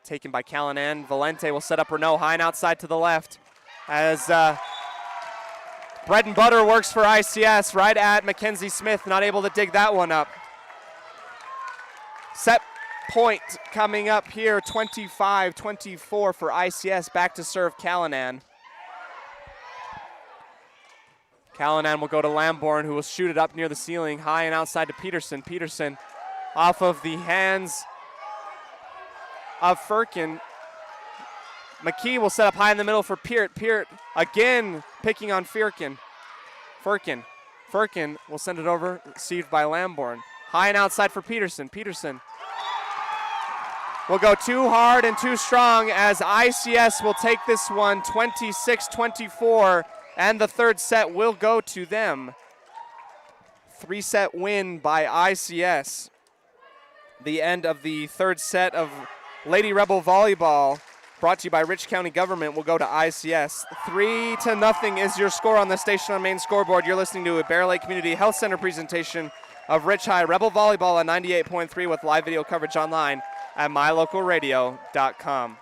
Taken by Callanan. Valente will set up Renault high and outside to the left as bread and butter works for ICS right at Mackenzie Smith, not able to dig that one up. Set point coming up here, 25-24 for ICS. Back to serve Callanan. Callanan will go to Lamborn, who will shoot it up near the ceiling, high and outside to Peterson. Peterson off of the hands of Firkin. McKee will set up high in the middle for Peart. Peart again picking on Firkin. Firkin will send it over, received by Lamborn. High and outside for Peterson. Peterson will go too hard and too strong as ICS will take this one 26-24, and the third set will go to them. 3-set win by ICS. The end of the third set of Lady Rebel Volleyball, brought to you by Rich County Government, will go to ICS. 3-0 is your score on the station on main scoreboard. You're listening to a Bear Lake Community Health Center presentation of Rich High Rebel Volleyball on 98.3 with live video coverage online at mylocalradio.com.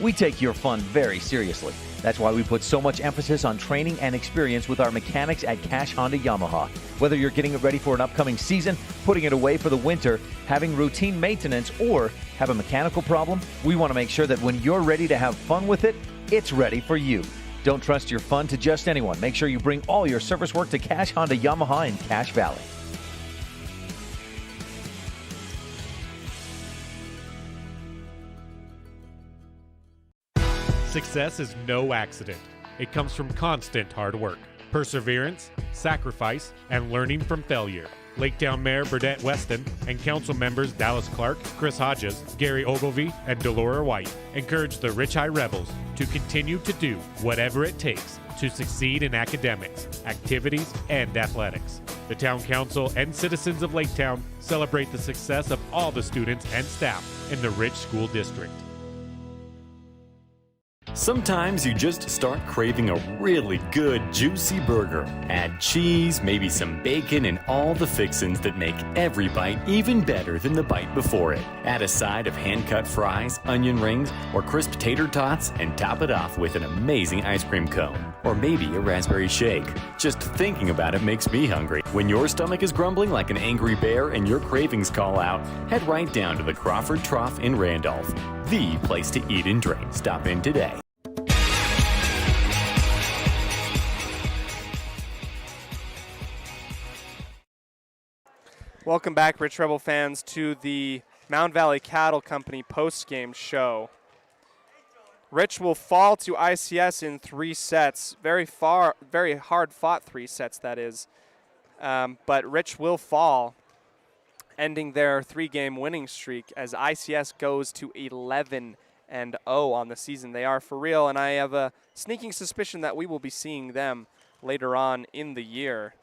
We take your fun very seriously. That's why we put so much emphasis on training and experience with our mechanics at Cash Honda Yamaha. Whether you're getting it ready for an upcoming season, putting it away for the winter, having routine maintenance, or have a mechanical problem, we want to make sure that when you're ready to have fun with it, it's ready for you. Don't trust your fun to just anyone. Make sure you bring all your service work to Cash Honda Yamaha in Cache Valley. Success is no accident. It comes from constant hard work, perseverance, sacrifice, and learning from failure. Laketown Mayor Burdette Weston and council members Dallas Clark, Chris Hodges, Gary Ogilvie, and Delora White encourage the Rich High Rebels to continue to do whatever it takes to succeed in academics, activities, and athletics. The town council and citizens of Laketown celebrate the success of all the students and staff in the Rich School District. Sometimes you just start craving a really good, juicy burger. Add cheese, maybe some bacon, and all the fixins that make every bite even better than the bite before it. Add a side of hand-cut fries, onion rings, or crisp tater tots, and top it off with an amazing ice cream cone. Or maybe a raspberry shake. Just thinking about it makes me hungry. When your stomach is grumbling like an angry bear and your cravings call out, head right down to the Crawford Trough in Randolph. The place to eat and drink. Stop in today. Welcome back, Rich Rebel fans, to the Mound Valley Cattle Company post-game show. Rich will fall to ICS in 3 sets. Very hard-fought 3 sets, that is. But Rich will fall, ending their 3-game winning streak as ICS goes to 11-0 on the season. They are for real, and I have a sneaking suspicion that we will be seeing them later on in the year.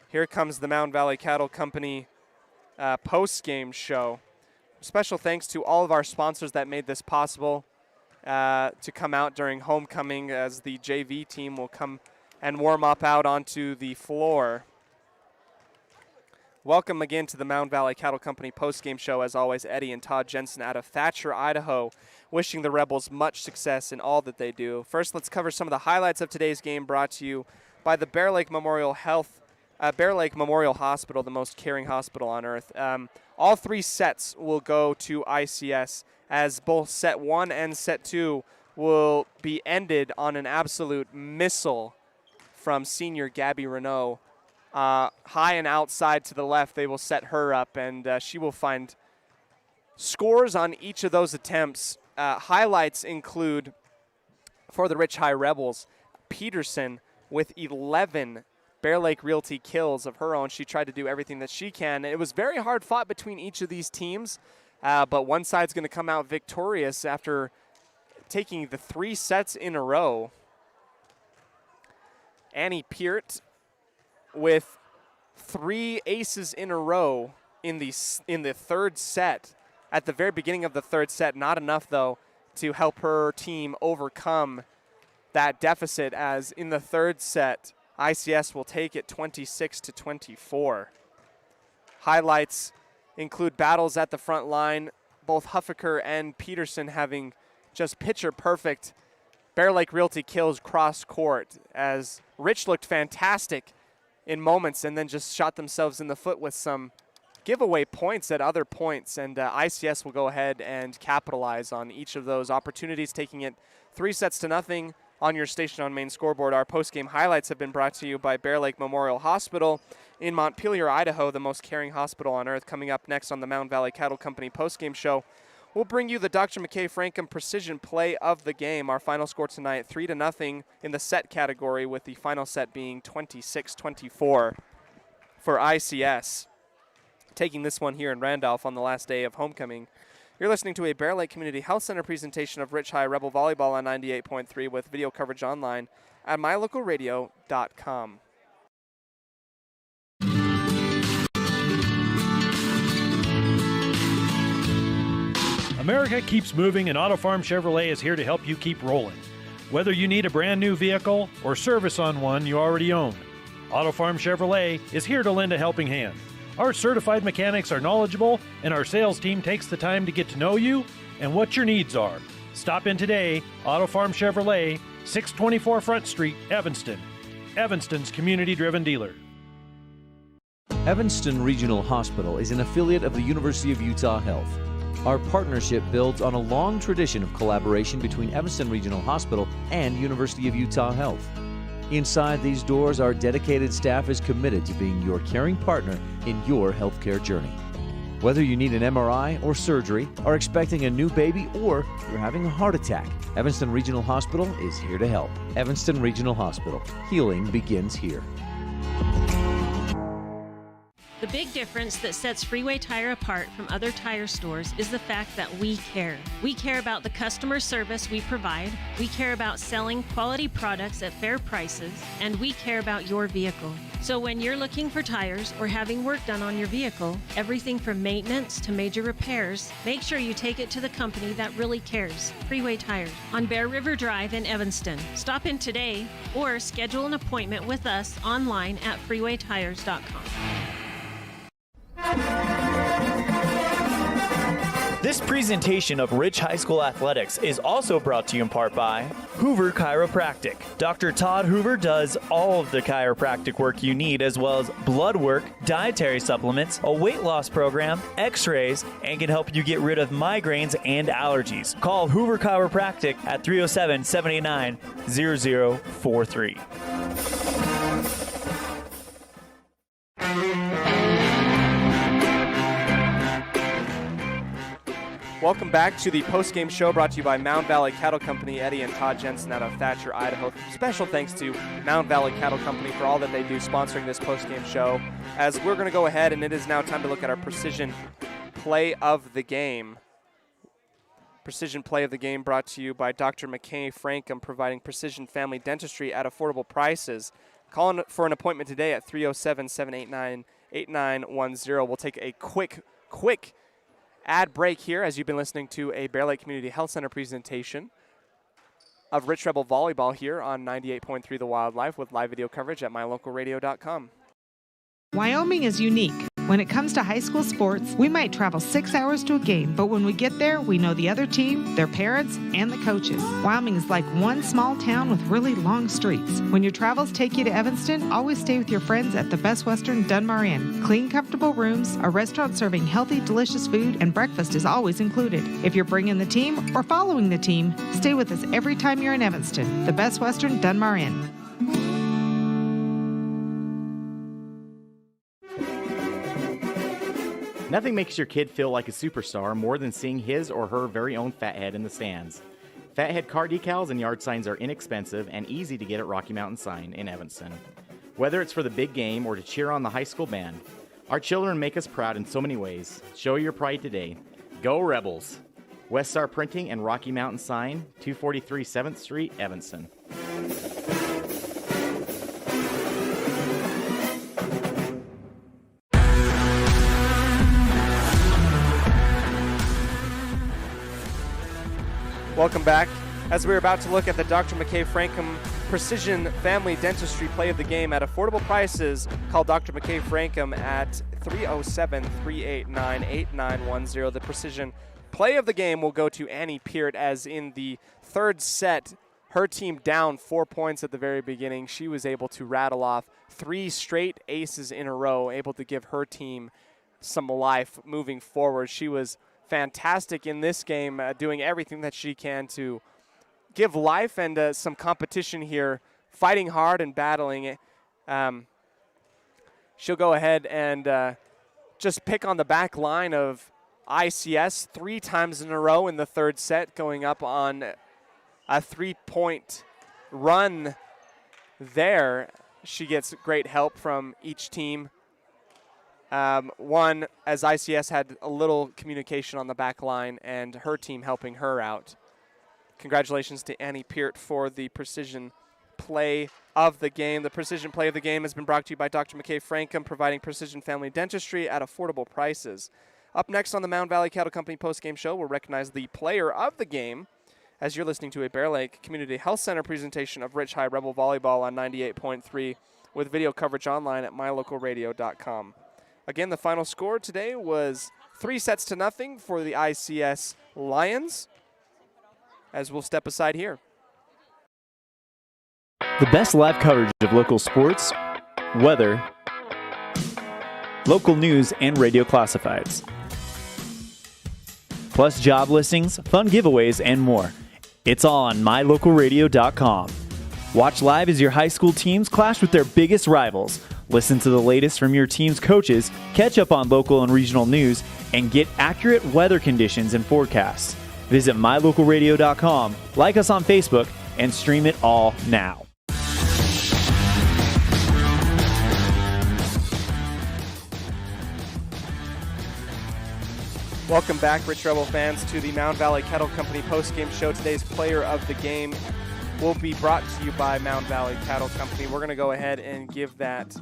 Here comes the Mound Valley Cattle Company post-game show. Special thanks to all of our sponsors that made this possible to come out during homecoming, as the JV team will come and warm up out onto the floor. Welcome again to the Mound Valley Cattle Company post-game show. As always, Eddie and Todd Jensen out of Thatcher, Idaho, wishing the Rebels much success in all that they do. First, let's cover some of the highlights of today's game, brought to you by the Bear Lake Memorial Hospital, the most caring hospital on earth. All 3 sets will go to ICS, as both set 1 and set 2 will be ended on an absolute missile from senior Gabby Renault. High and outside to the left, they will set her up, and she will find scores on each of those attempts. Highlights include, for the Rich High Rebels, Peterson with 11 Bear Lake Realty kills of her own. She tried to do everything that she can. It was very hard fought between each of these teams, but one side's going to come out victorious after taking the 3 sets in a row. Annie Peart with 3 aces in a row in the 3rd set. At the very beginning of the 3rd set, not enough, though, to help her team overcome that deficit, as in the 3rd set, ICS will take it 26-24. Highlights include battles at the front line, both Huffaker and Peterson having just pitcher-perfect Bear Lake Realty kills cross court, as Rich looked fantastic in moments and then just shot themselves in the foot with some giveaway points at other points, and ICS will go ahead and capitalize on each of those opportunities, taking it 3-0 on your station on main scoreboard. Our post-game highlights have been brought to you by Bear Lake Memorial Hospital in Montpelier, Idaho, the most caring hospital on earth. Coming up next on the Mound Valley Cattle Company post-game show, we'll bring you the Dr. McKay Frankham precision play of the game. Our final score tonight, 3-0 in the set category, with the final set being 26-24 for ICS. Taking this one here in Randolph on the last day of homecoming. You're listening to a Bear Lake Community Health Center presentation of Rich High Rebel Volleyball on 98.3, with video coverage online at mylocalradio.com. America keeps moving, and Auto Farm Chevrolet is here to help you keep rolling. Whether you need a brand new vehicle or service on one you already own, Auto Farm Chevrolet is here to lend a helping hand. Our certified mechanics are knowledgeable, and our sales team takes the time to get to know you and what your needs are. Stop in today. Auto Farm Chevrolet, 624 Front Street, Evanston. Evanston's community-driven dealer. Evanston Regional Hospital is an affiliate of the University of Utah Health. Our partnership builds on a long tradition of collaboration between Evanston Regional Hospital and University of Utah Health. Inside these doors, our dedicated staff is committed to being your caring partner in your healthcare journey. Whether you need an MRI or surgery, are expecting a new baby, or you're having a heart attack, Evanston Regional Hospital is here to help. Evanston Regional Hospital. Healing begins here. The big difference that sets Freeway Tire apart from other tire stores is the fact that we care. We care about the customer service we provide, we care about selling quality products at fair prices, and we care about your vehicle. So when you're looking for tires or having work done on your vehicle, everything from maintenance to major repairs, make sure you take it to the company that really cares, Freeway Tires, on Bear River Drive in Evanston. Stop in today or schedule an appointment with us online at freewaytires.com. This presentation of Rich High School Athletics is also brought to you in part by Hoover Chiropractic. Dr. Todd Hoover does all of the chiropractic work you need, as well as blood work, dietary supplements, a weight loss program, x-rays, and can help you get rid of migraines and allergies. Call Hoover Chiropractic at 307-789-0043. Welcome back to the post-game show brought to you by Mound Valley Cattle Company, Eddie and Todd Jensen out of Thatcher, Idaho. Special thanks to Mound Valley Cattle Company for all that they do sponsoring this post-game show. As we're going to go ahead, and it is now time to look at our Precision Play of the Game. Precision Play of the Game brought to you by Dr. McKay Frankham, providing precision family dentistry at affordable prices. Call for an appointment today at 307-789-8910. We'll take a quick ad break here as you've been listening to a Bear Lake Community Health Center presentation of Rich Rebel Volleyball here on 98.3 The Wildlife with live video coverage at mylocalradio.com. Wyoming is unique. When it comes to high school sports, we might travel 6 hours to a game, but when we get there, we know the other team, their parents, and the coaches. Wyoming is like one small town with really long streets. When your travels take you to Evanston, always stay with your friends at the Best Western Dunmar Inn. Clean, comfortable rooms, a restaurant serving healthy, delicious food, and breakfast is always included. If you're bringing the team or following the team, stay with us every time you're in Evanston. The Best Western Dunmar Inn. Nothing makes your kid feel like a superstar more than seeing his or her very own Fathead in the stands. Fathead car decals and yard signs are inexpensive and easy to get at Rocky Mountain Sign in Evanston. Whether it's for the big game or to cheer on the high school band, our children make us proud in so many ways. Show your pride today. Go Rebels! West Star Printing and Rocky Mountain Sign, 243 7th Street, Evanston. Welcome back. As we're about to look at the Dr. McKay Frankham Precision Family Dentistry Play of the Game at affordable prices, call Dr. McKay Frankham at 307-389-8910. The Precision Play of the Game will go to Annie Peart, as in the third set, her team down 4 points at the very beginning. She was able to rattle off 3 straight aces in a row, able to give her team some life moving forward. She was fantastic in this game, doing everything that she can to give life and some competition here, fighting hard and battling it. She'll go ahead and just pick on the back line of ICS 3 times in a row in the third set, going up on a 3-point run there. She gets great help from each team. One, as ICS had a little communication on the back line and her team helping her out. Congratulations to Annie Peart for the Precision Play of the Game. The Precision Play of the Game has been brought to you by Dr. McKay Frankham, providing precision family dentistry at affordable prices. Up next on the Mound Valley Cattle Company postgame show, we'll recognize the player of the game as you're listening to a Bear Lake Community Health Center presentation of Rich High Rebel Volleyball on 98.3 with video coverage online at mylocalradio.com. Again, the final score today was 3-0 for the ICS Lions. as we'll step aside here. The best live coverage of local sports, weather, local news, and radio classifieds. Plus job listings, fun giveaways, and more. It's all on mylocalradio.com. Watch live as your high school teams clash with their biggest rivals. Listen to the latest from your team's coaches, catch up on local and regional news, and get accurate weather conditions and forecasts. Visit mylocalradio.com, like us on Facebook, and stream it all now. Welcome back, Rich Rebel fans, to the Mound Valley Cattle Company postgame show. Today's player of the game will be brought to you by Mound Valley Cattle Company. We're going to go ahead and give that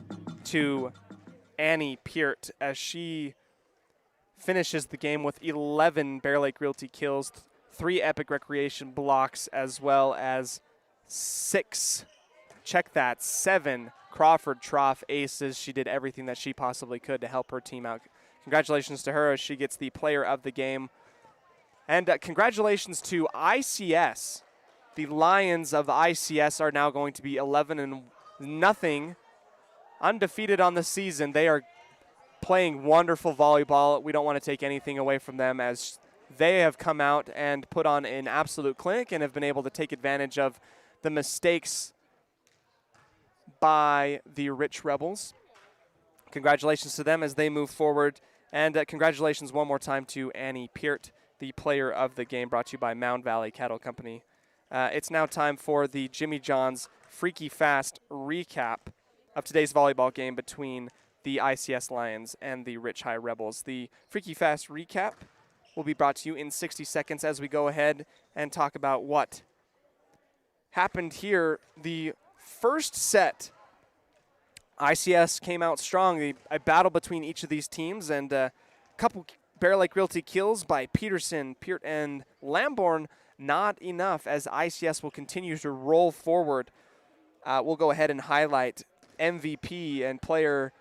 to Annie Peart as she finishes the game with 11 Bear Lake Realty kills, 3 Epic Recreation blocks, as well as 7 Crawford Trough aces. She did everything that she possibly could to help her team out. Congratulations to her as she gets the player of the game. And congratulations to ICS. The Lions of ICS are now going to be 11-0, undefeated on the season. They are playing wonderful volleyball. We don't want to take anything away from them as they have come out and put on an absolute clinic and have been able to take advantage of the mistakes by the Rich Rebels. Congratulations to them as they move forward. And congratulations one more time to Annie Peart, the player of the game, brought to you by Mound Valley Cattle Company. It's now time for the Jimmy John's Freaky Fast recap of today's volleyball game between the ICS Lions and the Rich High Rebels. The Freaky Fast recap will be brought to you in 60 seconds as we go ahead and talk about what happened here. The first set, ICS came out strong. A battle between each of these teams and a couple Bear Lake Realty kills by Peterson, Peart, and Lamborn. Not enough as ICS will continue to roll forward. We'll go ahead and highlight MVP and player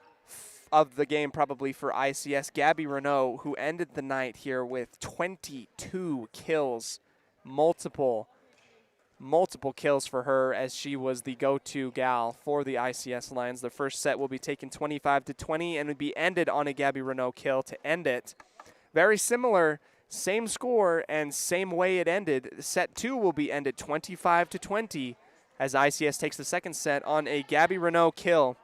of the game probably for ICS, Gabby Renault, who ended the night here with 22 kills, multiple kills for her as she was the go-to gal for the ICS Lions. The first set will be taken 25-20 and would be ended on a Gabby Renault kill to end it. Very similar, same score and same way it ended. Set 2 will be ended 25-20 as ICS takes the second set on a Gabby Renault kill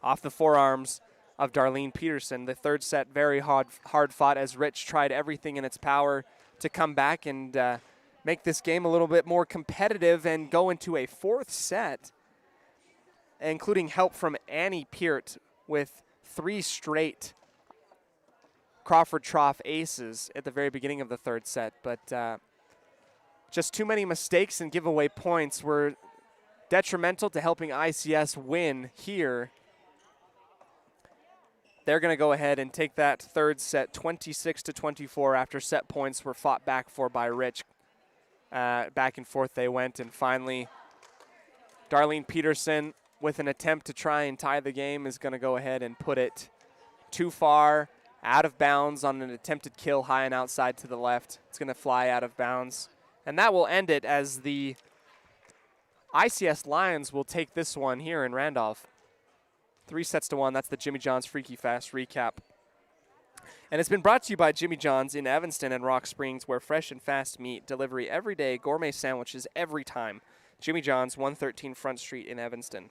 off the forearms of Darlene Peterson. The third set very hard fought as Rich tried everything in its power to come back and make this game a little bit more competitive and go into a fourth set, including help from Annie Peart with 3 straight Crawford Trough aces at the very beginning of the third set. But just too many mistakes and giveaway points were detrimental to helping ICS win here. They're going to go ahead and take that third set 26-24 after set points were fought back for by Rich. Back and forth they went, and finally Darlene Peterson, with an attempt to try and tie the game, is going to go ahead and put it too far out of bounds on an attempted kill high and outside to the left. It's going to fly out of bounds, and that will end it as the ICS Lions will take this one here in Randolph. 3-1. That's the Jimmy John's Freaky Fast recap. And it's been brought to you by Jimmy John's in Evanston and Rock Springs, where fresh and fast meat delivery every day, gourmet sandwiches every time. Jimmy John's, 113 Front Street in Evanston.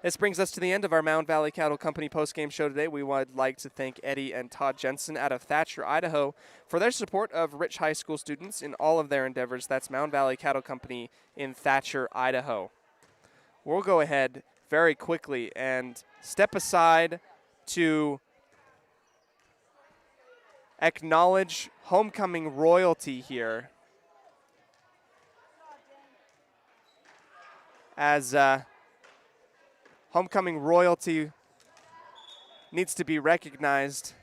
This brings us to the end of our Mound Valley Cattle Company postgame show today. We would like to thank Eddie and Todd Jensen out of Thatcher, Idaho, for their support of Rich High School students in all of their endeavors. That's Mound Valley Cattle Company in Thatcher, Idaho. We'll go ahead very quickly and step aside to acknowledge homecoming royalty here as homecoming royalty needs to be recognized.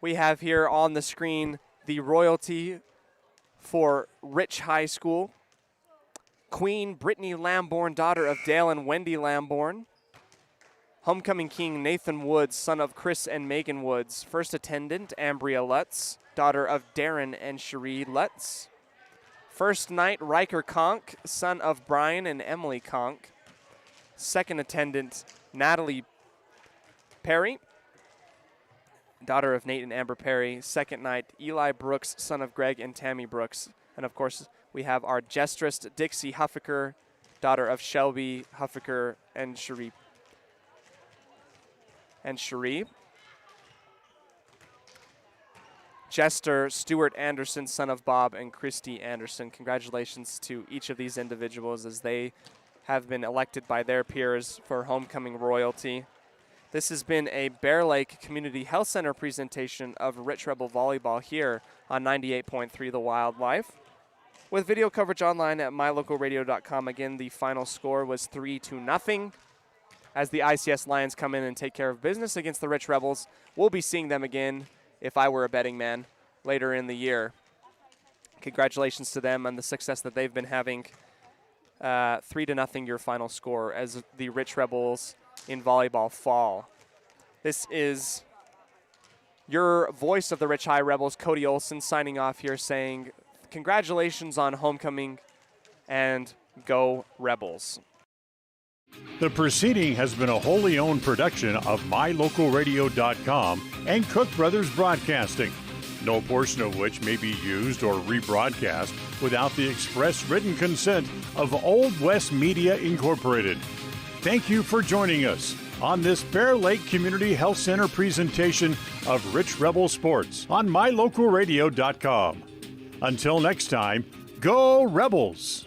We have here on the screen the royalty for Rich High School. Queen Brittany Lamborn, daughter of Dale and Wendy Lamborn, Homecoming King Nathan Woods, son of Chris and Megan Woods. First attendant, Ambria Lutz, daughter of Darren and Cherie Lutz. First night, Riker Conk, son of Brian and Emily Conk. Second attendant, Natalie Perry, daughter of Nate and Amber Perry. Second night, Eli Brooks, son of Greg and Tammy Brooks. And of course, we have our gestress, Dixie Huffaker, daughter of Shelby Huffaker and Cherie. Jester Stuart Anderson, son of Bob and Christy Anderson. Congratulations to each of these individuals as they have been elected by their peers for homecoming royalty. This has been a Bear Lake Community Health Center presentation of Rich Rebel Volleyball here on 98.3 The Wildlife. With video coverage online at mylocalradio.com. Again, the final score was 3-0 as the ICS Lions come in and take care of business against the Rich Rebels. We'll be seeing them again, if I were a betting man, later in the year. Congratulations to them on the success that they've been having. 3-0 your final score as the Rich Rebels in volleyball fall. This is your voice of the Rich High Rebels, Cody Olson, signing off here saying congratulations on homecoming and go Rebels. The proceeding has been a wholly owned production of mylocalradio.com and Cook Brothers Broadcasting, no portion of which may be used or rebroadcast without the express written consent of Old West Media Incorporated. Thank you for joining us on this Bear Lake Community Health Center presentation of Rich Rebel Sports on mylocalradio.com. Until next time, go Rebels!